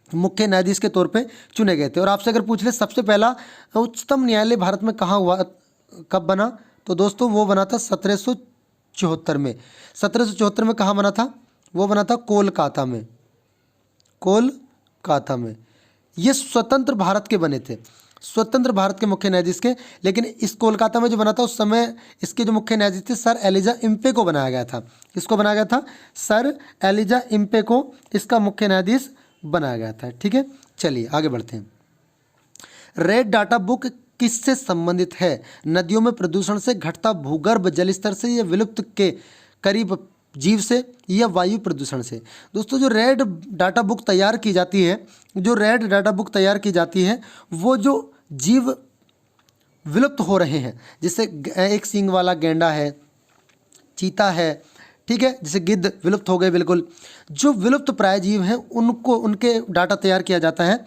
मुख्य न्यायाधीश के तौर पे चुने गए थे। और आपसे अगर पूछ ले सबसे पहला उच्चतम न्यायालय भारत में कहाँ हुआ, कब बना? तो दोस्तों वो बना था 1774 में। 1774 में कहाँ बना था? वो बना था कोलकाता में। कोलकाता में ये स्वतंत्र भारत के बने थे, स्वतंत्र भारत के मुख्य न्यायाधीश के। लेकिन इस कोलकाता में जो बना था उस समय इसके जो मुख्य न्यायाधीश थे सर एलिजा इम्पे को बनाया गया था। किसको बनाया गया था? सर एलिजा इम्पे को इसका मुख्य न्यायाधीश बनाया गया था। ठीक है, चलिए आगे बढ़ते हैं। रेड डाटा बुक किससे संबंधित है? नदियों में प्रदूषण से, घटता भूगर्भ जल स्तर से, या विलुप्त के करीब जीव से, या वायु प्रदूषण से? दोस्तों जो रेड डाटा बुक तैयार की जाती है, जो रेड डाटा बुक तैयार की जाती है वो जो जीव विलुप्त हो रहे हैं, जैसे एक सींग वाला गैंडा है, चीता है, ठीक है, जैसे गिद्ध विलुप्त हो गए बिल्कुल। जो विलुप्त प्राय जीव हैं उनको, उनके डाटा तैयार किया जाता है,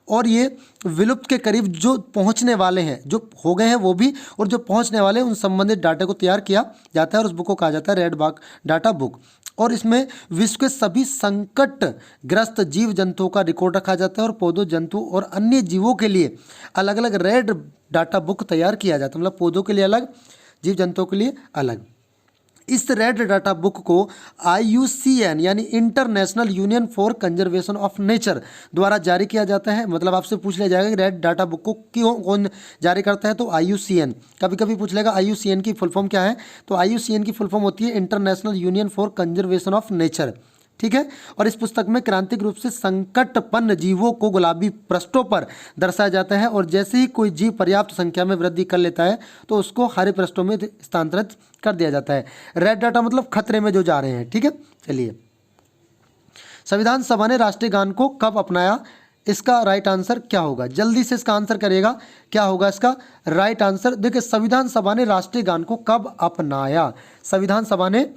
और ये विलुप्त के करीब जो पहुंचने वाले हैं, जो हो गए हैं वो भी, और जो पहुंचने वाले हैं उन संबंधित डाटा को तैयार किया जाता है, और उस बुक को कहा जाता है रेड बाग डाटा बुक। और इसमें विश्व के सभी संकटग्रस्त जीव जंतुओं का रिकॉर्ड रखा जाता है, और पौधों, जंतु और अन्य जीवों के लिए अलग अलग रेड डाटा बुक तैयार किया जाता है, मतलब पौधों के लिए अलग, जीव जंतुओं के लिए अलग। इस रेड डाटा बुक को IUCN यानी international union for conservation of nature द्वारा जारी किया जाता है। मतलब आपसे पूछ लिया जाएगा कि रेड डाटा बुक को क्यों, कौन जारी करता है, तो IUCN। कभी कभी पूछ लेगा IUCN की फुल फॉर्म क्या है, तो IUCN की फुल फॉर्म होती है international union for conservation of nature, ठीक है। और इस पुस्तक में क्रांतिक रूप से संकटपन्न जीवों को गुलाबी पृष्ठों पर दर्शाया जाता है, और जैसे ही कोई जीव पर्याप्त संख्या में वृद्धि कर लेता है तो उसको हरे पृष्ठों में स्थानांतरित कर दिया जाता है। रेड डाटा मतलब खतरे में जो जा रहे हैं, ठीक है। चलिए, संविधान सभा ने राष्ट्रीय गान को कब अपनाया, इसका राइट आंसर क्या होगा, जल्दी से इसका आंसर करिएगा, क्या होगा इसका राइट आंसर। देखिए, संविधान सभा ने राष्ट्रीय गान को कब अपनाया, संविधान सभा ने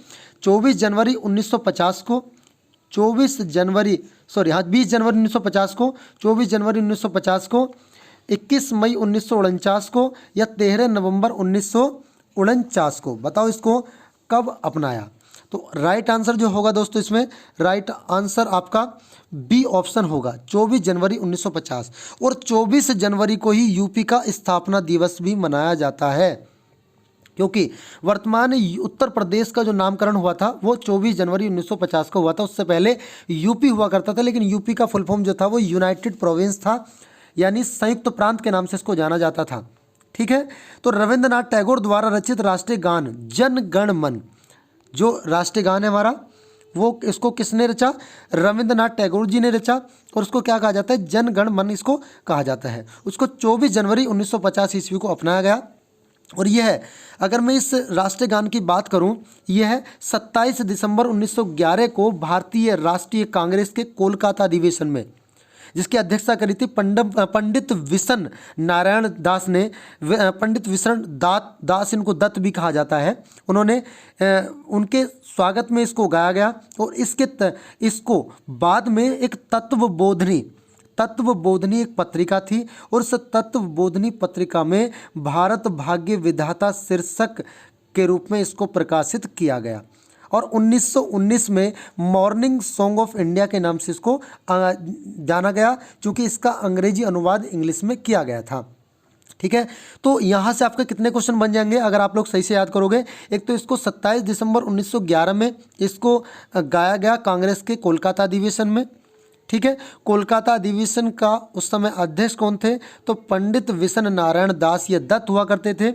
24 जनवरी 1950 को, 20 जनवरी 1950 को, 24 जनवरी 1950 को, 21 मई 1949 को, या 13 नवंबर 1949 को। बताओ इसको कब अपनाया। तो राइट आंसर जो होगा दोस्तों, इसमें राइट आंसर आपका बी ऑप्शन होगा, 24 जनवरी 1950। और 24 जनवरी को ही यूपी का स्थापना दिवस भी मनाया जाता है, क्योंकि वर्तमान उत्तर प्रदेश का जो नामकरण हुआ था वो 24 जनवरी 1950 को हुआ था। उससे पहले यूपी हुआ करता था, लेकिन यूपी का फुल फॉर्म जो था वो यूनाइटेड प्रोविंस था, यानी संयुक्त प्रांत के नाम से इसको जाना जाता था, ठीक है। तो रविंद्रनाथ टैगोर द्वारा रचित राष्ट्रीय गान जन गण मन, जो राष्ट्रीय गान है हमारा, वो इसको किसने रचा, रविंद्रनाथ टैगोर जी ने रचा, और उसको क्या कहा जाता है, जन गण मन इसको कहा जाता है। उसको 24 जनवरी 1950 ईस्वी को अपनाया गया। और यह है, अगर मैं इस राष्ट्रीय गान की बात करूं, यह है 27 दिसंबर 1911 को भारतीय राष्ट्रीय कांग्रेस के कोलकाता अधिवेशन में, जिसकी अध्यक्षता करी थी पंडित विशन नारायण दास ने। पंडित विशन दास, इनको दत्त भी कहा जाता है, उन्होंने उनके स्वागत में इसको गाया गया। और इसको बाद में एक तत्वबोधिनी एक पत्रिका थी, और उस तत्वबोधिनी पत्रिका में भारत भाग्य विधाता शीर्षक के रूप में इसको प्रकाशित किया गया। और 1919 में मॉर्निंग सॉन्ग ऑफ इंडिया के नाम से इसको जाना गया, क्योंकि इसका अंग्रेजी अनुवाद इंग्लिश में किया गया था, ठीक है। तो यहाँ से आपके कितने क्वेश्चन बन जाएंगे अगर आप लोग सही से याद करोगे। एक तो इसको 27 दिसंबर 1911 में इसको गाया गया कांग्रेस के कोलकाता अधिवेशन में, ठीक है। कोलकाता अधिवेशन का उस समय अध्यक्ष कौन थे, तो पंडित विशन नारायण दास, ये दत्त हुआ करते थे,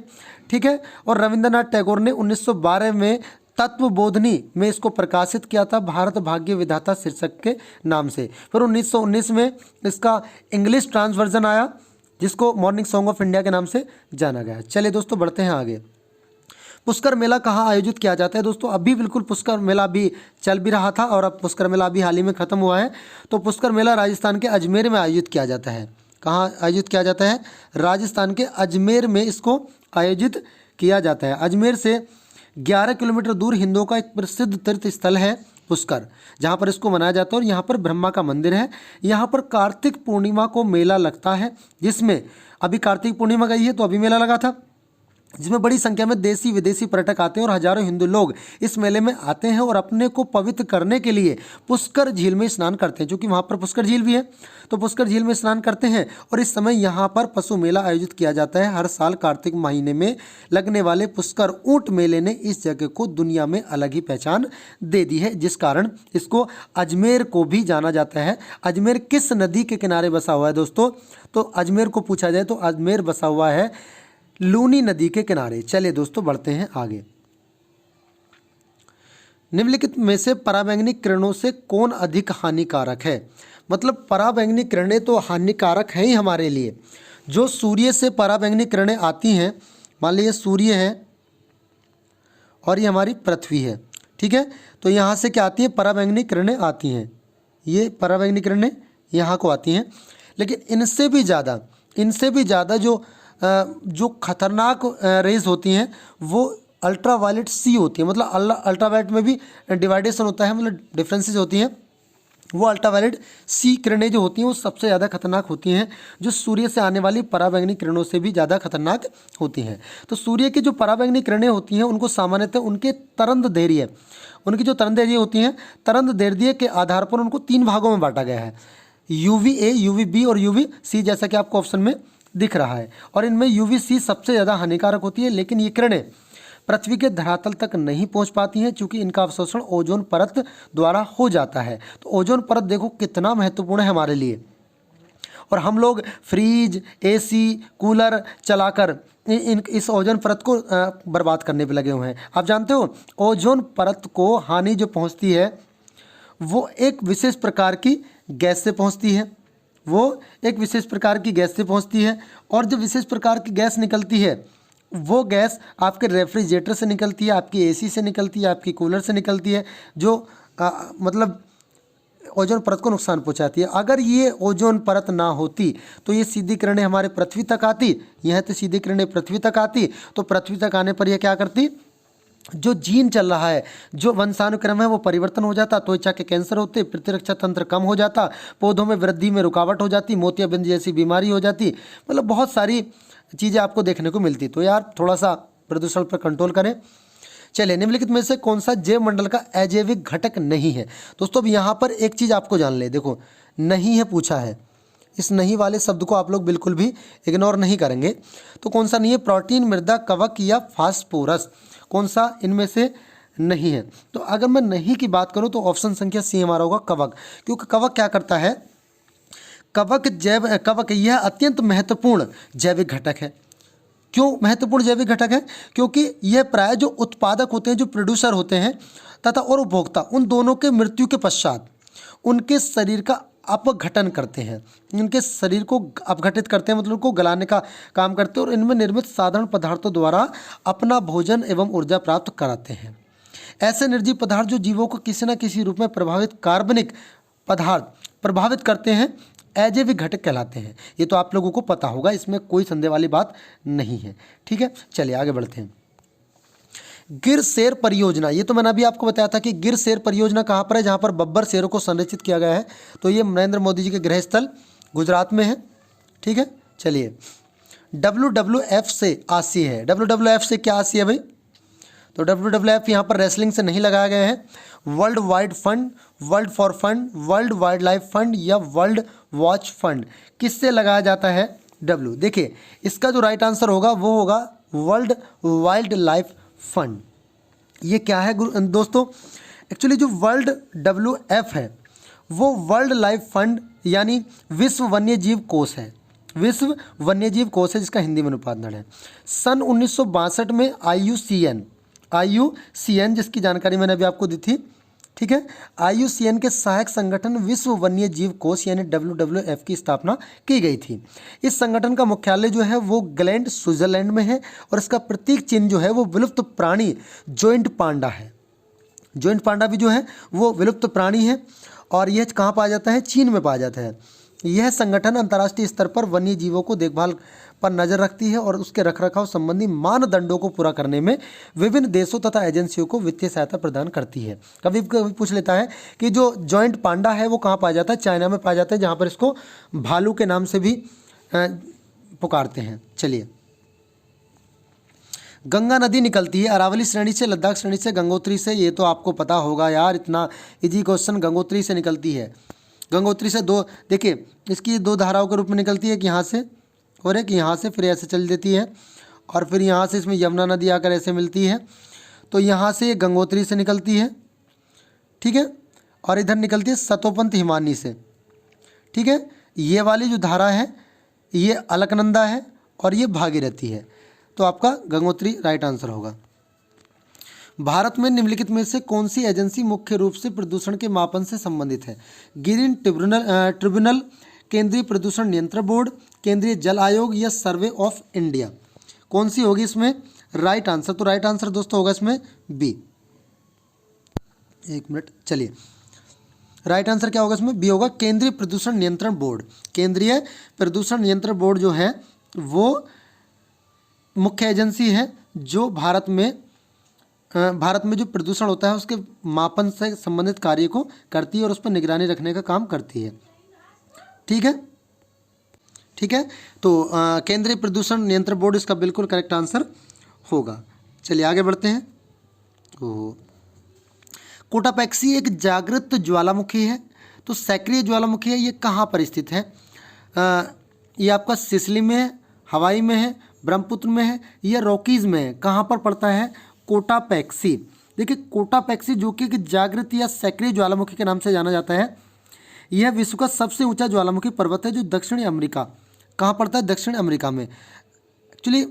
ठीक है। और रविंद्रनाथ टैगोर ने 1912 में तत्वबोधिनी में इसको प्रकाशित किया था, भारत भाग्य विधाता शीर्षक के नाम से। फिर 1919 में इसका इंग्लिश ट्रांसवर्जन आया, जिसको मॉर्निंग सॉन्ग ऑफ इंडिया के नाम से जाना गया। चलिए दोस्तों, बढ़ते हैं आगे। पुष्कर मेला कहाँ आयोजित किया जाता है दोस्तों, अभी बिल्कुल पुष्कर मेला भी चल भी रहा था, और अब पुष्कर मेला अभी हाल ही में ख़त्म हुआ है। तो पुष्कर मेला राजस्थान के अजमेर में आयोजित किया जाता है। कहाँ आयोजित किया जाता है, राजस्थान के अजमेर में इसको आयोजित किया जाता है। अजमेर से 11 किलोमीटर दूर हिंदुओं का एक प्रसिद्ध तीर्थ स्थल है पुष्कर, जहाँ पर इसको मनाया जाता है। और यहाँ पर ब्रह्मा का मंदिर है। यहाँ पर कार्तिक पूर्णिमा को मेला लगता है, जिसमें अभी कार्तिक पूर्णिमा गई है तो अभी मेला लगा था, जिसमें बड़ी संख्या में देसी विदेशी पर्यटक आते हैं, और हजारों हिंदू लोग इस मेले में आते हैं और अपने को पवित्र करने के लिए पुष्कर झील में स्नान करते हैं, क्योंकि वहाँ पर पुष्कर झील भी है। तो पुष्कर झील में स्नान करते हैं, और इस समय यहाँ पर पशु मेला आयोजित किया जाता है। हर साल कार्तिक महीने में लगने वाले पुष्कर ऊंट मेले ने इस जगह को दुनिया में अलग ही पहचान दे दी है, जिस कारण इसको अजमेर को भी जाना जाता है। अजमेर किस नदी के किनारे बसा हुआ है दोस्तों, तो अजमेर को पूछा जाए तो अजमेर बसा हुआ है लूनी नदी के किनारे। चलिए दोस्तों, बढ़ते हैं आगे। निम्नलिखित में से पराबैंगनी किरणों से कौन अधिक हानिकारक है, मतलब पराबैंगनी किरणें तो हानिकारक हैं ही हमारे लिए। जो सूर्य से पराबैंगनी किरणें आती हैं, मान लीजिए सूर्य है और ये हमारी पृथ्वी है, ठीक है। तो यहाँ से क्या आती है, पराबैंगनी किरणें आती हैं, ये पराबैंगनी किरणें यहाँ को आती हैं। लेकिन इनसे भी ज़्यादा जो जो खतरनाक रेज होती हैं वो अल्ट्रावायलेट सी होती है। मतलब अल्ट्रावायलेट में भी डिवाइडेशन होता है, मतलब डिफरेंसेस होती हैं। वो अल्ट्रावायलेट सी किरणें जो होती हैं वो सबसे ज़्यादा खतरनाक होती हैं, जो सूर्य से आने वाली पराबैंगनी किरणों से भी ज़्यादा खतरनाक होती हैं। तो सूर्य की जो पराबैंगनी किरणें होती हैं उनको सामान्यतः उनके तरंग दैर्ध्य, उनकी जो तरंग दैर्ध्य होती हैं, तरंग दैर्ध्य के आधार पर उनको 3 भागों में बांटा गया है, UVA, UVB और UVC, जैसा कि आपको ऑप्शन में दिख रहा है। और इनमें UVC सबसे ज़्यादा हानिकारक होती है, लेकिन ये किरणें पृथ्वी के धरातल तक नहीं पहुंच पाती हैं, चूंकि इनका अवशोषण ओजोन परत द्वारा हो जाता है। तो ओजोन परत देखो कितना महत्वपूर्ण है हमारे लिए, और हम लोग फ्रीज, AC, कूलर चलाकर इस ओजोन परत को बर्बाद करने पे लगे हुए हैं। आप जानते हो ओजोन परत को हानि जो पहुंचती है वो एक विशेष प्रकार की गैस से पहुंचती है, वो एक विशेष प्रकार की गैस से पहुंचती है। और जो विशेष प्रकार की गैस निकलती है वो गैस आपके रेफ्रिजरेटर से निकलती है, आपकी AC से निकलती है, आपकी कूलर से निकलती है, जो मतलब ओजोन परत को नुकसान पहुंचाती है। अगर ये ओजोन परत ना होती तो ये सीधी किरणें हमारे पृथ्वी तक आती, यह तो सीधी किरणें पृथ्वी तक आती, तो पृथ्वी तक आने पर यह क्या करती, जो जीन चल रहा है, जो वंशानुक्रम है वो परिवर्तन हो जाता, त्वचा के कैंसर होते, प्रतिरक्षा तंत्र कम हो जाता, पौधों में वृद्धि में रुकावट हो जाती, मोतियाबिंद जैसी बीमारी हो जाती, मतलब बहुत सारी चीज़ें आपको देखने को मिलती। तो यार थोड़ा सा प्रदूषण पर कंट्रोल करें। चलिए, निम्नलिखित में से कौन सा जैव मंडल का अजैविक घटक नहीं है। दोस्तों अब यहाँ पर एक चीज़ आपको जान ले, देखो नहीं है पूछा है, इस नहीं वाले शब्द को आप लोग बिल्कुल भी इग्नोर नहीं करेंगे। तो कौन सा नहीं है, प्रोटीन, मृदा, कवक या फास्फोरस, कौन सा इनमें से नहीं है। तो अगर मैं नहीं की बात करूं तो ऑप्शन संख्या C हमारा होगा कवक, क्योंकि कवक क्या करता है, कवक यह अत्यंत महत्वपूर्ण जैविक घटक है। क्यों महत्वपूर्ण जैविक घटक है, क्योंकि यह प्राय जो उत्पादक होते हैं, जो प्रोड्यूसर होते हैं तथा और उपभोक्ता, उन दोनों के मृत्यु के पश्चात उनके शरीर का अपघटन करते हैं, उनके शरीर को अपघटित करते हैं, मतलब उनको गलाने का काम करते हैं और इनमें निर्मित साधारण पदार्थों द्वारा अपना भोजन एवं ऊर्जा प्राप्त कराते हैं। ऐसे निर्जीव पदार्थ जो जीवों को किसी न किसी रूप में कार्बनिक पदार्थ प्रभावित करते हैं अजैविक घटक कहलाते हैं। ये तो आप लोगों को पता होगा, इसमें कोई संदेह वाली बात नहीं है। ठीक है, चलिए आगे बढ़ते हैं। गिर शेर परियोजना, ये तो मैंने अभी आपको बताया था कि गिर शेर परियोजना कहाँ पर है, जहाँ पर बब्बर शेरों को संरक्षित किया गया है। तो ये नरेंद्र मोदी जी के गृह स्थल गुजरात में है। ठीक है, चलिए WWF से आसी है। WWF से क्या आसी है भाई, तो WWF यहाँ पर रेसलिंग से नहीं लगाया गया है। World wide fund, world for fund, world wild life fund या वर्ल्ड वॉच फंड, किससे लगाया जाता है, W। देखिए इसका जो राइट आंसर होगा वो होगा वर्ल्ड वाइल्ड लाइफ फंड। ये क्या है दोस्तों, एक्चुअली जो वर्ल्ड WF है वो वर्ल्ड लाइफ फंड यानी विश्व वन्य जीव कोष है, विश्व वन्य जीव कोष है, जिसका हिंदी में अनुवाद है। सन 1962 में IUCN जिसकी जानकारी मैंने अभी आपको दी थी। ठीक है, IUCN के सहायक संगठन विश्व वन्य जीव कोष यानी WWF की स्थापना की गई थी। इस संगठन का मुख्यालय जो है वो ग्लैंड स्विट्जरलैंड में है और इसका प्रतीक चिन्ह जो है वो विलुप्त प्राणी जॉइंट पांडा है। जॉइंट पांडा भी जो है वो विलुप्त प्राणी है और यह कहाँ पाया जाता है, चीन में पाया जाता है। यह संगठन अंतर्राष्ट्रीय स्तर पर वन्य जीवों को देखभाल पर नजर रखती है और उसके रखरखाव संबंधी मानदंडों को पूरा करने में विभिन्न देशों तथा एजेंसियों को वित्तीय सहायता प्रदान करती है। कभी कभी पूछ लेता है कि जो जॉइंट पांडा है वो कहाँ पाया जाता है, चाइना में पाया जाता है, जहाँ पर इसको भालू के नाम से भी पुकारते हैं। चलिए, गंगा नदी निकलती है अरावली श्रेणी से, लद्दाख श्रेणी से, गंगोत्री से। ये तो आपको पता होगा यार, इतना इजी क्वेश्चन। गंगोत्री से निकलती है, गंगोत्री से दो, देखिए इसकी दो धाराओं के रूप में निकलती है, एक यहाँ से और एक यहाँ से, फिर ऐसे चल देती है और फिर यहाँ से इसमें यमुना नदी आकर ऐसे मिलती है। तो यहाँ से गंगोत्री से निकलती है, ठीक है, और इधर निकलती है सतोपंथ हिमानी से। ठीक है, ये वाली जो धारा है ये अलकनंदा है और ये भागीरथी है। तो आपका गंगोत्री राइट आंसर होगा। भारत में निम्नलिखित में से कौन सी एजेंसी मुख्य रूप से प्रदूषण के मापन से संबंधित है, ग्रीन ट्रिब्यूनल, केंद्रीय प्रदूषण नियंत्रण बोर्ड, केंद्रीय जल आयोग या सर्वे ऑफ इंडिया, कौन सी होगी इसमें राइट आंसर। तो राइट आंसर दोस्तों होगा इसमें बी। एक मिनट, चलिए राइट आंसर क्या होगा इसमें, बी होगा, केंद्रीय प्रदूषण नियंत्रण बोर्ड। केंद्रीय प्रदूषण नियंत्रण बोर्ड जो है वो मुख्य एजेंसी है जो भारत में जो प्रदूषण होता है उसके मापन से संबंधित कार्य को करती है और उस पर निगरानी रखने का काम करती है। ठीक है, ठीक है। तो केंद्रीय प्रदूषण नियंत्रण बोर्ड इसका बिल्कुल करेक्ट आंसर होगा। चलिए आगे बढ़ते हैं। कोटापेक्सी एक जागृत ज्वालामुखी है, तो सक्रिय ज्वालामुखी है, ये कहाँ पर स्थित है? ये आपका सिसिली में है, हवाई में है, ब्रह्मपुत्र में है, या रॉकीज में है? कहाँ पर पड़ता है कोटापेक्सी? देखिए कोटापेक्सी जो कि जागृत या सक्रिय ज्वालामुखी के नाम से जाना जाता है, यह विश्व का सबसे ऊंचा ज्वालामुखी पर्वत है जो दक्षिणी अमेरिका, कहाँ पड़ता है? दक्षिण अमेरिका में। एक्चुअली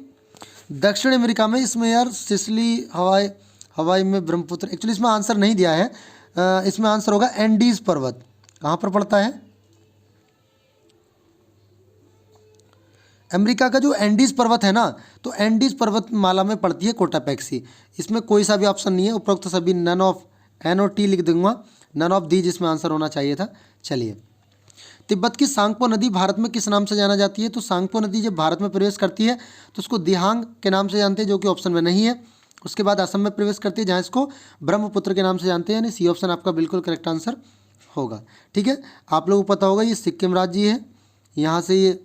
दक्षिण अमेरिका में, इसमें यार सिसिली, हवाई में, ब्रह्मपुत्र, एक्चुअली इसमें आंसर नहीं दिया है। इसमें आंसर होगा एंडीज पर्वत। कहाँ पर पड़ता है? अमेरिका का जो एंडीज पर्वत है ना, तो एंडीज पर्वतमाला में पड़ती है कोटापेक्सी। इसमें कोई सा भी ऑप्शन नहीं है, उपरोक्त सभी नन ऑफ, एन और टी लिख दूंगा, नन ऑफ दी जिसमें आंसर होना चाहिए था। चलिए, तिब्बत की सांगपो नदी भारत में किस नाम से जाना जाती है? तो सांगपो नदी जब भारत में प्रवेश करती है तो उसको दिहांग के नाम से जानते हैं, जो कि ऑप्शन में नहीं है। उसके बाद असम में प्रवेश करती है जहाँ इसको ब्रह्मपुत्र के नाम से जानते हैं, यानी सी ऑप्शन आपका बिल्कुल करेक्ट आंसर होगा। ठीक है, आप लोगों को पता होगा ये सिक्किम राज्य है, यहाँ से ये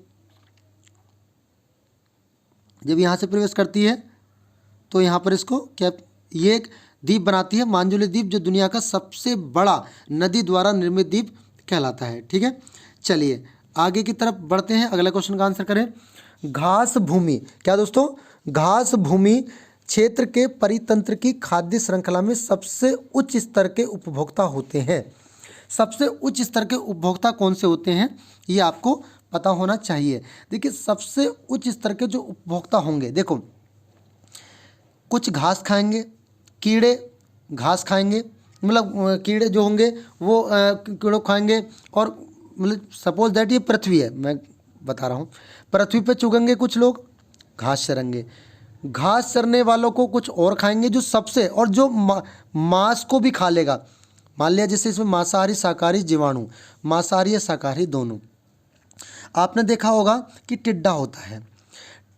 जब यहाँ से प्रवेश करती है तो यहाँ पर इसको क्या, ये एक द्वीप बनाती है, मांजुली द्वीप, जो दुनिया का सबसे बड़ा नदी द्वारा निर्मित द्वीप कहलाता है। ठीक है, चलिए आगे की तरफ बढ़ते हैं, अगला क्वेश्चन का आंसर करें। घास भूमि, क्या दोस्तों? घास भूमि क्षेत्र के परितंत्र की खाद्य श्रृंखला में सबसे उच्च स्तर के उपभोक्ता होते हैं। सबसे उच्च स्तर के उपभोक्ता कौन से होते हैं, ये आपको पता होना चाहिए। देखिए सबसे उच्च स्तर के जो उपभोक्ता होंगे, देखो कुछ घास खाएंगे, कीड़े घास खाएंगे, मतलब कीड़े जो होंगे वो कीड़ों खाएंगे, और मतलब सपोज दैट ये पृथ्वी है, मैं बता रहा हूँ, पृथ्वी पे चुगेंगे कुछ लोग, घास चरेंगे, घास चरने वालों को कुछ और खाएंगे जो सबसे, और जो मांस को भी खा लेगा, मान लिया जैसे इसमें मांसाहारी शाकाहारी जीवाणु, मांसाहारी या शाकाहारी दोनों। आपने देखा होगा कि टिड्डा होता है,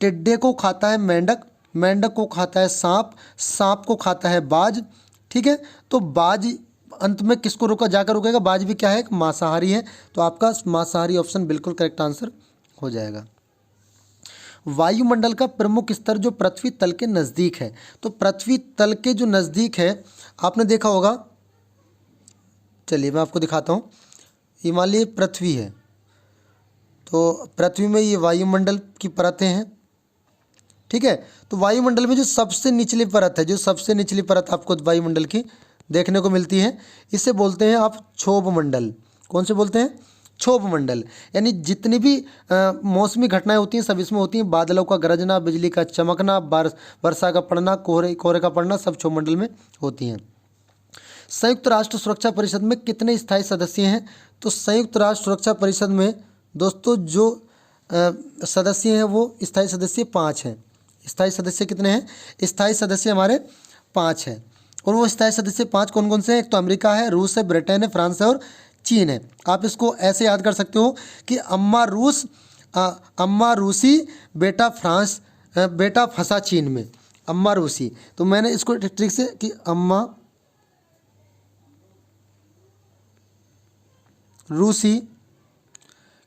टिड्डे को खाता है मेंढक, मेंढक को खाता है सांप, सांप को खाता है बाज। ठीक है, तो बाज अंत में किसको रोका जाकर रुकेगा? बाज भी क्या है? एक मांसाहारी है, तो आपका मांसाहारी ऑप्शन बिल्कुल करेक्ट आंसर हो जाएगा। वायुमंडल का प्रमुख स्तर जो पृथ्वी तल के नज़दीक है, तो पृथ्वी तल के जो नज़दीक है आपने देखा होगा, चलिए मैं आपको दिखाता हूँ। ये मान लीजिए पृथ्वी है, तो पृथ्वी में ये वायुमंडल की परतें हैं। ठीक है, तो वायुमंडल में जो सबसे निचली परत है, जो सबसे निचली परत आपको वायुमंडल की देखने को मिलती है, इसे बोलते हैं आप क्षोभ मंडल। कौन से बोलते हैं? क्षोभ मंडल। यानी जितनी भी मौसमी घटनाएं होती हैं सब इसमें होती हैं, बादलों का गरजना, बिजली का चमकना, वर्षा का पड़ना, कोहरे का पड़ना, सब क्षोभ मंडल में होती हैं। संयुक्त राष्ट्र सुरक्षा परिषद में कितने स्थायी सदस्य हैं? तो संयुक्त राष्ट्र सुरक्षा परिषद में दोस्तों जो सदस्य हैं वो स्थायी सदस्य 5 हैं। स्थायी सदस्य कितने हैं? स्थायी सदस्य हमारे 5 हैं, और वो स्थायी सदस्य 5 कौन कौन से हैं? एक तो अमेरिका है, रूस है, ब्रिटेन है, फ्रांस है और चीन है। आप इसको ऐसे याद कर सकते हो कि अम्मा रूसी, बेटा फ्रांस, बेटा फंसा चीन में, अम्मा रूसी। तो मैंने इसको ट्रिक से कि अम्मा रूसी,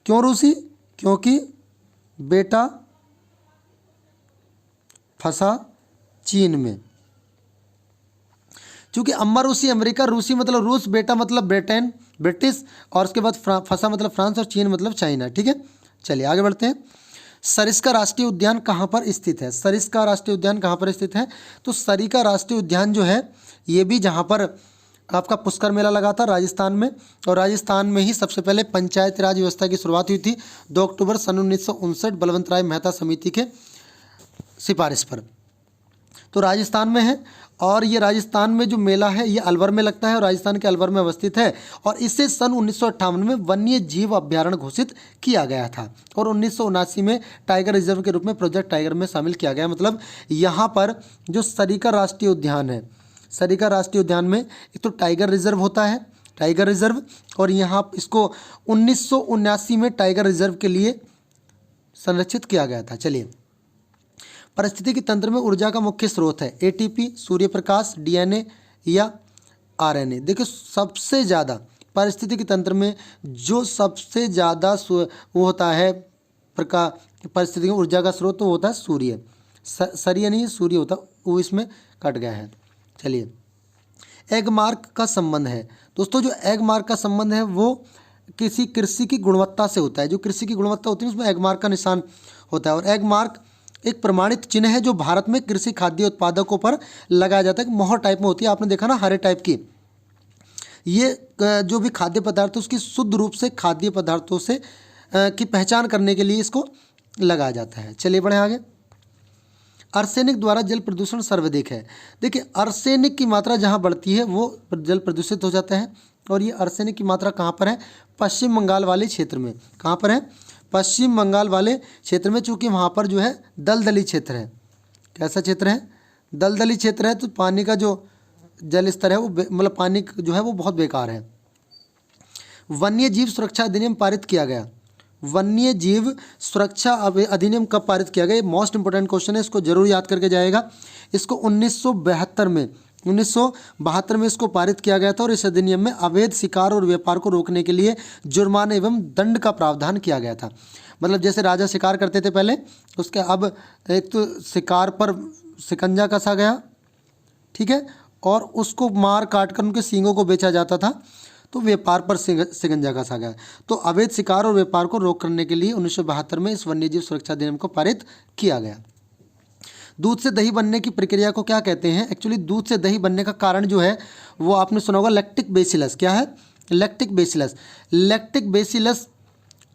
क्यों रूसी? क्योंकि बेटा फंसा चीन में। चूंकि अम्मा रूसी अमेरिका, रूसी मतलब रूस, बेटा मतलब ब्रिटेन ब्रिटिश, और उसके बाद फंसा मतलब फ्रांस, और चीन मतलब चाइना। ठीक है, चलिए आगे बढ़ते हैं। सरिस्का राष्ट्रीय उद्यान कहाँ पर स्थित है? सरिस्का राष्ट्रीय उद्यान कहाँ पर स्थित है? तो सरिस्का राष्ट्रीय उद्यान जो है ये भी जहाँ पर आपका पुष्कर मेला लगा था राजस्थान में, और राजस्थान में ही सबसे पहले पंचायती राज व्यवस्था की शुरुआत हुई थी 2 अक्टूबर सन 1959 बलवंत राय मेहता समिति के सिफारिश पर। तो राजस्थान में है, और ये राजस्थान में जो मेला है ये अलवर में लगता है, और राजस्थान के अलवर में अवस्थित है, और इसे सन 1958 में वन्य जीव अभ्यारण्य घोषित किया गया था, और 1979 में टाइगर रिजर्व के रूप में प्रोजेक्ट टाइगर में शामिल किया गया। मतलब यहाँ पर जो सरिस्का राष्ट्रीय उद्यान है, सरिस्का राष्ट्रीय उद्यान में एक तो टाइगर रिजर्व होता है, टाइगर रिजर्व, और यहाँ इसको 1979 में टाइगर रिजर्व के लिए संरक्षित किया गया था। चलिए, पारिस्थितिकी तंत्र में ऊर्जा का मुख्य स्रोत है एटीपी, सूर्य प्रकाश, डीएनए या आरएनए। देखिए सबसे ज़्यादा पारिस्थितिकी तंत्र में जो सबसे ज़्यादा वो होता है पारिस्थितिकी ऊर्जा का स्रोत, तो होता है सूर्य। सूर्य नहीं, सूर्य होता, वो इसमें कट गया है। चलिए, एग मार्क का संबंध है दोस्तों, जो एग मार्क का संबंध है वो किसी कृषि की गुणवत्ता से होता है। जो कृषि की गुणवत्ता होती है उसमें एग मार्क का निशान होता है। और एग मार्क एक प्रमाणित चिन्ह है जो भारत में कृषि खाद्य उत्पादकों पर लगाया जाता है। मोहर टाइप में होती है, आपने देखा ना, हरे टाइप की। ये जो भी खाद्य पदार्थ है उसकी शुद्ध रूप से खाद्य पदार्थों से की पहचान करने के लिए इसको लगाया जाता है। चलिए बढ़े आगे। आर्सेनिक द्वारा जल प्रदूषण सर्वाधिक है। देखिए आर्सेनिक की मात्रा जहाँ बढ़ती है वो जल प्रदूषित हो जाता है। और ये आर्सेनिक की मात्रा कहाँ पर है? पश्चिम बंगाल वाले क्षेत्र में। कहाँ पर है? पश्चिम बंगाल वाले क्षेत्र में, चूँकि वहाँ पर जो है दलदली क्षेत्र है। कैसा क्षेत्र है? दलदली क्षेत्र है, तो पानी का जो जल स्तर है वो मतलब पानी जो है वो बहुत बेकार है। वन्य जीव सुरक्षा अधिनियम पारित किया गया। वन्य जीव सुरक्षा अधिनियम कब पारित किया गया? ये मोस्ट इंपोर्टेंट क्वेश्चन है, इसको जरूर याद करके जाएगा। इसको 1972 में इसको पारित किया गया था। और इस अधिनियम में अवैध शिकार और व्यापार को रोकने के लिए जुर्माने एवं दंड का प्रावधान किया गया था। मतलब जैसे राजा शिकार करते थे पहले, उसके अब एक तो शिकार पर शिकंजा कसा गया, ठीक है, और उसको मार काट कर उनके सींगों को बेचा जाता था, तो व्यापार पर शिकंजा कसा गया। तो अवैध शिकार और व्यापार को रोक करने के लिए 1972 में इस वन्यजीव सुरक्षा अधिनियम को पारित किया गया। दूध से दही बनने की प्रक्रिया को क्या कहते हैं? एक्चुअली दूध से दही बनने का कारण जो है वो आपने सुना होगा, लैक्टिक बेसिलस। क्या है? Lactic bacillus. लैक्टिक बेसिलस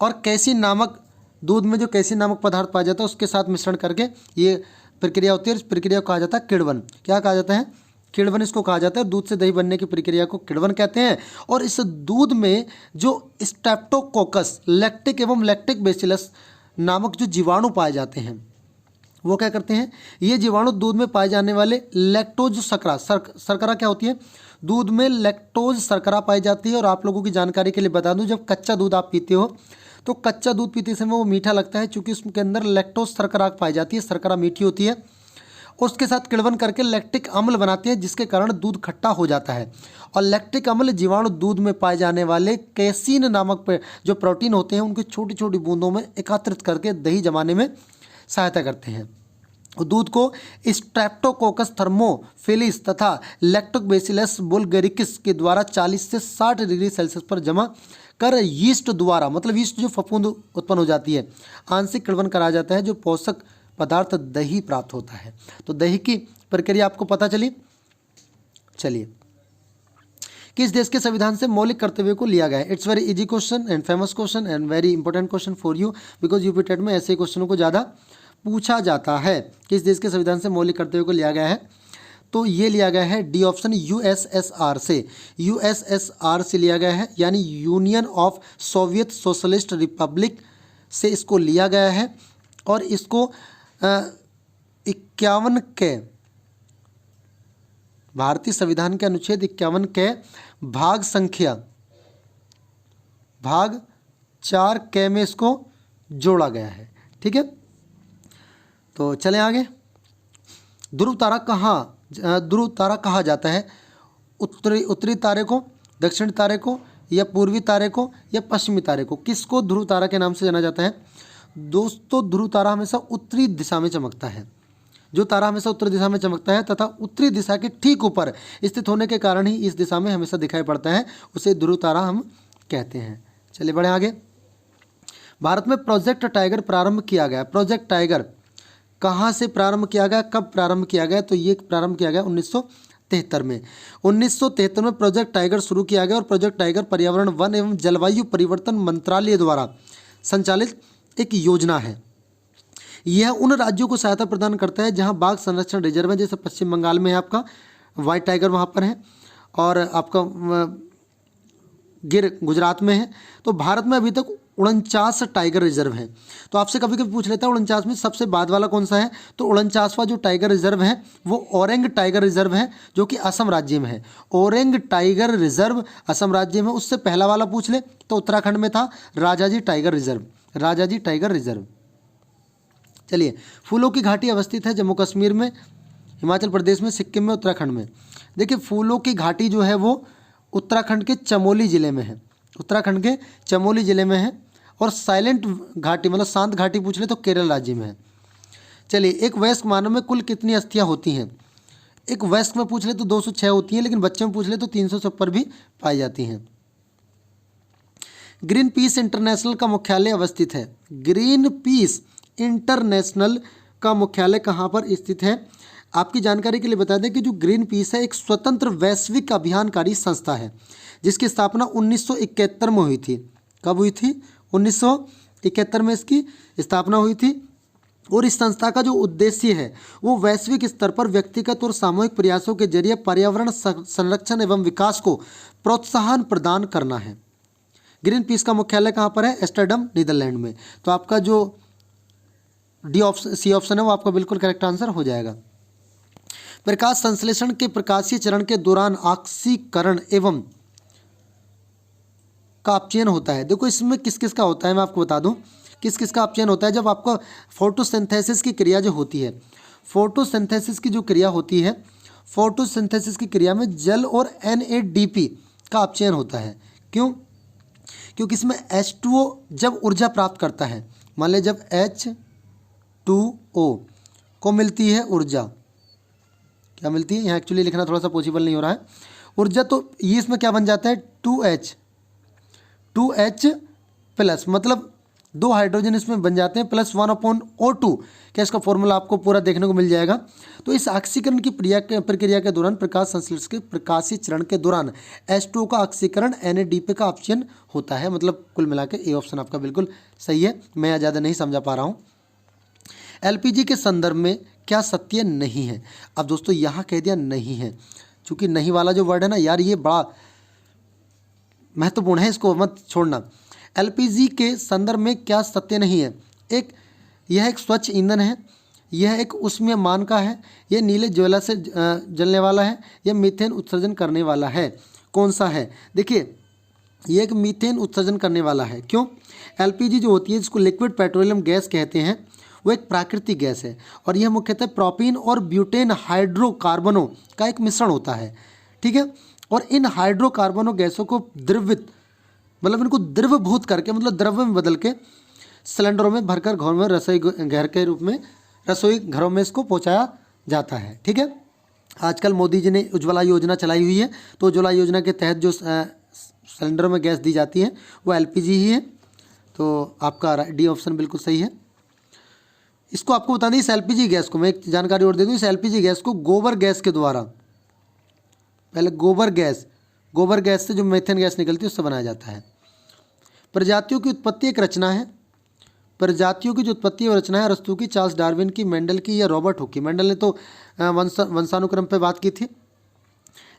और कैसीन नामक, दूध में जो कैसीन नामक पदार्थ पाया जाता है उसके साथ मिश्रण करके ये प्रक्रिया होती है। इस प्रक्रिया को कहा जाता है किण्वन। क्या कहा जाता है? किण्वन इसको कहा जाता है। दूध से दही बनने की प्रक्रिया को किण्वन कहते हैं। और इस दूध में जो स्ट्रेप्टोकोकस, लैक्टिक एवं लैक्टिक बेसिलस नामक जो जीवाणु पाए जाते हैं वो क्या करते हैं? ये जीवाणु दूध में पाए जाने वाले लैक्टोज शर्करा क्या होती है? दूध में लैक्टोज शर्करा पाई जाती है। और आप लोगों की जानकारी के लिए बता दूं, जब कच्चा दूध आप पीते हो तो कच्चा दूध पीते समय वो मीठा लगता है, क्योंकि उसके अंदर लैक्टोज शर्करा पाई जाती है। शर्करा मीठी होती है। उसके साथ किण्वन करके लैक्टिक अम्ल बनाते हैं, जिसके कारण दूध खट्टा हो जाता है। और लैक्टिक अम्ल जीवाणु दूध में पाए जाने वाले कैसीन नामक जो प्रोटीन होते हैं उनकी छोटी छोटी बूंदों में एकत्रित करके दही जमाने में सहायता करते हैं। दूध को स्ट्रेप्टोकोकस थर्मोफिलिस तथा लैक्टोबैसिलस बुल्गारिकिस के द्वारा 40 से 60 डिग्री सेल्सियस पर जमा कर यीस्ट द्वारा, मतलब यीस्ट जो फफूंद उत्पन्न हो जाती है, आंशिक किण्वन कराया जाता है, जो पोषक पदार्थ दही प्राप्त होता है। तो दही की प्रक्रिया आपको पता चली। चलिए, किस देश के संविधान से मौलिक कर्तव्य को लिया गया है? It's very easy question and famous question and very important question for you, because UP TET में ऐसे क्वेश्चनों को ज़्यादा पूछा जाता है। किस देश के संविधान से मौलिक कर्तव्य को लिया गया है? तो ये लिया गया है डी ऑप्शन, यूएसएसआर से। यूएसएसआर से लिया गया है, यानी union of Soviet socialist Republic से इसको लिया गया है। और इसको 51 के भारतीय संविधान के अनुच्छेद 51 के भाग 4 के में इसको जोड़ा गया है। ठीक है, तो चलें आगे। ध्रुव तारा कहा जाता है? उत्तरी तारे को, दक्षिणी तारे को, या पूर्वी तारे को, या पश्चिमी तारे को? किसको ध्रुव तारा के नाम से जाना जाता है? दोस्तों ध्रुव तारा हमेशा उत्तरी दिशा में चमकता है। जो तारा हमेशा उत्तरी दिशा में चमकता है तथा उत्तरी दिशा के ठीक ऊपर स्थित होने के कारण ही इस दिशा में हमेशा दिखाई पड़ता है, उसे ध्रुव तारा हम कहते हैं। चलिए बढ़े आगे। भारत में प्रोजेक्ट टाइगर प्रारंभ किया गया। प्रोजेक्ट टाइगर कहाँ से प्रारंभ किया गया, कब प्रारंभ किया गया? तो ये प्रारंभ किया गया 1973 में। 1973 में प्रोजेक्ट टाइगर शुरू किया गया। और प्रोजेक्ट टाइगर पर्यावरण, वन एवं जलवायु परिवर्तन मंत्रालय द्वारा संचालित एक योजना है। यह उन राज्यों को सहायता प्रदान करता है जहां बाघ संरक्षण रिजर्व है। जैसे पश्चिम बंगाल में है आपका व्हाइट टाइगर, वहां पर है, और आपका गिर गुजरात में है। तो भारत में अभी तक 49 टाइगर रिजर्व हैं। तो आपसे कभी कभी पूछ लेता है 49 में सबसे बाद वाला कौन सा है? तो 49वां जो टाइगर रिजर्व है वो ओरेंग टाइगर रिजर्व है, जो कि असम राज्य में है। ओरेंग टाइगर रिजर्व असम राज्य में। उससे पहला वाला पूछ ले तो उत्तराखंड में था Rajaji tiger reserve. Rajaji tiger reserve. चलिए, फूलों की घाटी अवस्थित है जम्मू कश्मीर में, हिमाचल प्रदेश में, सिक्किम में, उत्तराखंड में। देखिए, फूलों की घाटी जो है वो उत्तराखंड के चमोली ज़िले में है, उत्तराखंड के चमोली ज़िले में है। और साइलेंट घाटी मतलब शांत घाटी पूछ ले तो केरल राज्य में है। चलिए, एक वयस्क मानव में कुल कितनी अस्थियाँ होती हैं? एक वयस्क में पूछ ले तो 206 होती हैं, लेकिन बच्चे में पूछ ले तो 300 से ऊपर भी पाई जाती हैं। ग्रीन पीस इंटरनेशनल का मुख्यालय अवस्थित है। ग्रीन पीस इंटरनेशनल का मुख्यालय कहाँ पर स्थित है? आपकी जानकारी के लिए बता दें कि जो ग्रीन पीस है एक स्वतंत्र वैश्विक अभियानकारी संस्था है जिसकी स्थापना 1971 में हुई थी। कब हुई थी? 1971 में इसकी स्थापना हुई थी। और इस संस्था का जो उद्देश्य है वो वैश्विक स्तर पर व्यक्तिगत और सामूहिक प्रयासों के जरिए पर्यावरण संरक्षण एवं विकास को प्रोत्साहन प्रदान करना है। ग्रीन पीस का मुख्यालय कहाँ पर है? एम्स्टर्डम, नीदरलैंड में। तो आपका जो डी ऑप्शन, सी ऑप्शन है वो आपका बिल्कुल करेक्ट आंसर हो जाएगा। प्रकाश संश्लेषण के प्रकाशीय चरण के दौरान ऑक्सीकरण एवं का अपचयन होता है। देखो, इसमें किस किस का होता है मैं आपको बता दूं। किस किस का अपचयन होता है? जब आपका फोटोसिंथेसिस की क्रिया जो होती है, फोटोसिंथेसिस की जो क्रिया होती है, फोटोसिंथेसिस की क्रिया में जल और NADP का अपचयन होता है। क्यों? क्योंकि इसमें H2O जब ऊर्जा प्राप्त करता है, मान लें जब H2O को मिलती है ऊर्जा, क्या मिलती है? यहाँ एक्चुअली लिखना थोड़ा सा पॉसिबल नहीं हो रहा है ऊर्जा, तो ये इसमें क्या बन जाता है? 2H प्लस, मतलब 2 हाइड्रोजन इसमें बन जाते हैं, प्लस 1/O2। क्या इसका फॉर्मूला आपको पूरा देखने को मिल जाएगा। तो इस ऑक्सीकरण की प्रक्रिया के दौरान, प्रकाश संश्लेषण के प्रकाशीय चरण के दौरान H2O का ऑक्सीकरण, NADP का अपचयन होता है। मतलब कुल मिला के ए ऑप्शन आपका बिल्कुल सही है। मैं ज़्यादा नहीं समझा पा रहा हूँ। LPG के संदर्भ में क्या सत्य नहीं है? अब दोस्तों यहाँ कह दिया नहीं है, चूँकि नहीं वाला जो वर्ड है ना यार, ये बड़ा महत्वपूर्ण है, इसको मत छोड़ना। LPG के संदर्भ में क्या सत्य नहीं है? यह एक स्वच्छ ईंधन है, यह एक उष्मीयमान का है, यह नीले ज्वाला से जलने वाला है, यह मीथेन उत्सर्जन करने वाला है। कौन सा है? देखिए, ये एक मीथेन उत्सर्जन करने वाला है। क्यों? LPG जो होती है, जिसको लिक्विड पेट्रोलियम गैस कहते हैं, वो एक प्राकृतिक गैस है और यह मुख्यतः प्रोपीन और ब्यूटेन हाइड्रोकार्बनों का एक मिश्रण होता है। ठीक है। और इन हाइड्रोकार्बनों गैसों को द्रवित, मतलब इनको द्रवभूत करके, मतलब द्रव्य में बदल के सिलेंडरों में भरकर घरों में रसोई घर के रूप में रसोई घरों में इसको पहुंचाया जाता है। ठीक है। आजकल मोदी जी ने उज्ज्वला योजना चलाई हुई है, तो उज्ज्वला योजना के तहत जो सिलेंडर में गैस दी जाती है वो LPG ही है। तो आपका डी ऑप्शन बिल्कुल सही है। इसको आपको बता दें, इस LPG गैस को मैं एक जानकारी और दे दूँ, इस LPG गैस को गोबर गैस के द्वारा, पहले गोबर गैस से जो मीथेन गैस निकलती है उससे बनाया जाता है। प्रजातियों की उत्पत्ति एक रचना है। प्रजातियों की जो उत्पत्ति और रचना है अरस्तू की, चार्ल्स डार्विन की, मेंडल की या रॉबर्ट हुक की। मेंडल ने तो वंशानुक्रम पे बात की थी,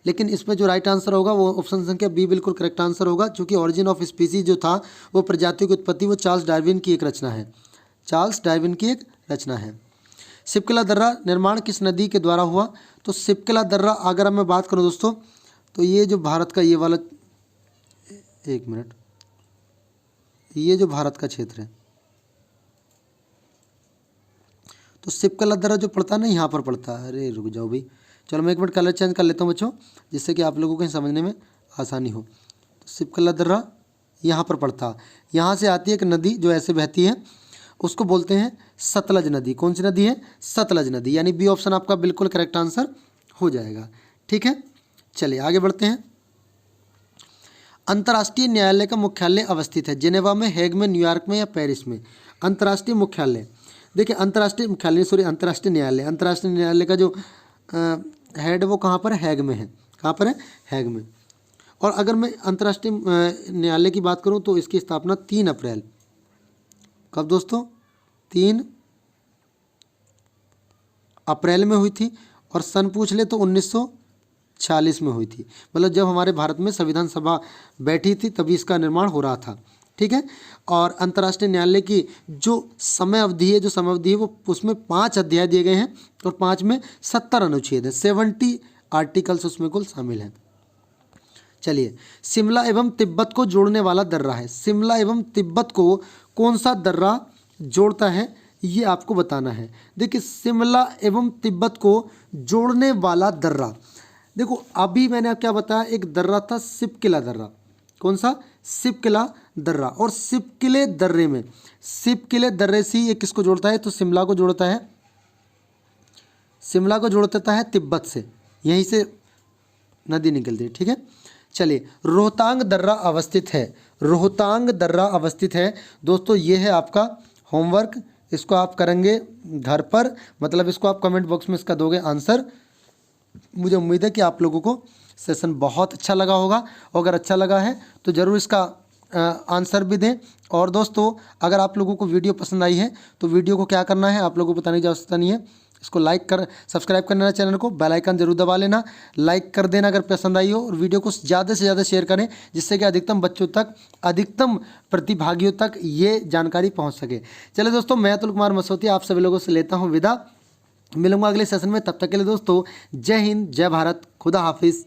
लेकिन इसमें जो राइट आंसर होगा वो ऑप्शन संख्या बी बिल्कुल करेक्ट आंसर होगा, क्योंकि ऑरिजिन ऑफ स्पीसीज जो था वो प्रजातियों की उत्पत्ति, वो चार्ल्स डार्विन की एक रचना है। चार्ल्स डार्विन की एक रचना है। सिपकला दर्रा निर्माण किस नदी के द्वारा हुआ? तो सिपकला दर्रा, अगर मैं बात करूं दोस्तों, तो ये जो भारत का ये वाला, एक मिनट, ये जो भारत का क्षेत्र है, तो सिपकला दर्रा जो पड़ता है ना, यहाँ पर पड़ता है। अरे रुक जाओ भाई, चलो मैं एक मिनट कलर चेंज कर लेता हूँ बच्चों, जिससे कि आप लोगों को समझने में आसानी हो। तो सिपकला दर्रा यहाँ पर पड़ता, यहाँ से आती है एक नदी जो ऐसे बहती है, उसको बोलते हैं सतलज नदी। कौन सी नदी है? सतलज नदी। यानी बी ऑप्शन आपका बिल्कुल करेक्ट आंसर हो जाएगा। ठीक है, चलिए आगे बढ़ते हैं। अंतर्राष्ट्रीय न्यायालय का मुख्यालय अवस्थित है जिनेवा में, हेग में, न्यूयॉर्क में या पेरिस में? अंतर्राष्ट्रीय मुख्यालय, देखिए अंतर्राष्ट्रीय मुख्यालय, सॉरी अंतर्राष्ट्रीय न्यायालय, अंतर्राष्ट्रीय न्यायालय का जो हेड वो कहाँ पर है? हैग में है। कहाँ पर है? हैग में। और अगर मैं अंतर्राष्ट्रीय न्यायालय की बात करूँ तो इसकी स्थापना 3 अप्रैल, कब दोस्तों? 3 अप्रैल में हुई थी। और सन पूछ ले तो 1946 में हुई थी। मतलब जब हमारे भारत में संविधान सभा बैठी थी तभी इसका निर्माण हो रहा था। ठीक है। और अंतर्राष्ट्रीय न्यायालय की जो समय अवधि है, वो उसमें 5 अध्याय दिए गए हैं और 5 में 70 अनुच्छेद हैं, 70 आर्टिकल्स उसमें कुल शामिल हैं। चलिए, शिमला एवं तिब्बत को जोड़ने वाला दर्रा है। शिमला एवं तिब्बत को कौन सा दर्रा जोड़ता है? ये आपको बताना है। देखिए शिमला एवं तिब्बत को जोड़ने वाला दर्रा, देखो अभी मैंने क्या बताया, एक दर्रा था सिपकिला दर्रा। कौन सा? सिपकिला दर्रा। और सिपकिले दर्रे में, सिपकिले दर्रे से ये किसको जोड़ता है? तो शिमला को जोड़ता है, शिमला को जोड़ देता है तिब्बत से, यहीं से नदी निकलती है। ठीक है, चलिए रोहतांग दर्रा अवस्थित है, रोहतांग दर्रा अवस्थित है। दोस्तों ये है आपका होमवर्क, इसको आप करेंगे घर पर, मतलब इसको आप कमेंट बॉक्स में इसका दोगे आंसर। मुझे उम्मीद है कि आप लोगों को सेशन बहुत अच्छा लगा होगा, और अगर अच्छा लगा है तो ज़रूर इसका आंसर भी दें। और दोस्तों अगर आप लोगों को वीडियो पसंद आई है तो वीडियो को क्या करना है आप लोगों को बताने की आवश्यकता नहीं है, इसको लाइक कर सब्सक्राइब करना चैनल को, बेल आइकन जरूर दबा लेना, लाइक कर देना अगर पसंद आई हो, और वीडियो को ज़्यादा से ज़्यादा शेयर करें जिससे कि अधिकतम बच्चों तक, अधिकतम प्रतिभागियों तक ये जानकारी पहुँच सके। चलिए दोस्तों, मैं अतुल कुमार मसौती आप सभी लोगों से लेता हूँ विदा, मिलूंगा अगले सेशन में। तब तक के लिए दोस्तों जय हिंद, जय भारत, खुदा हाफिज़।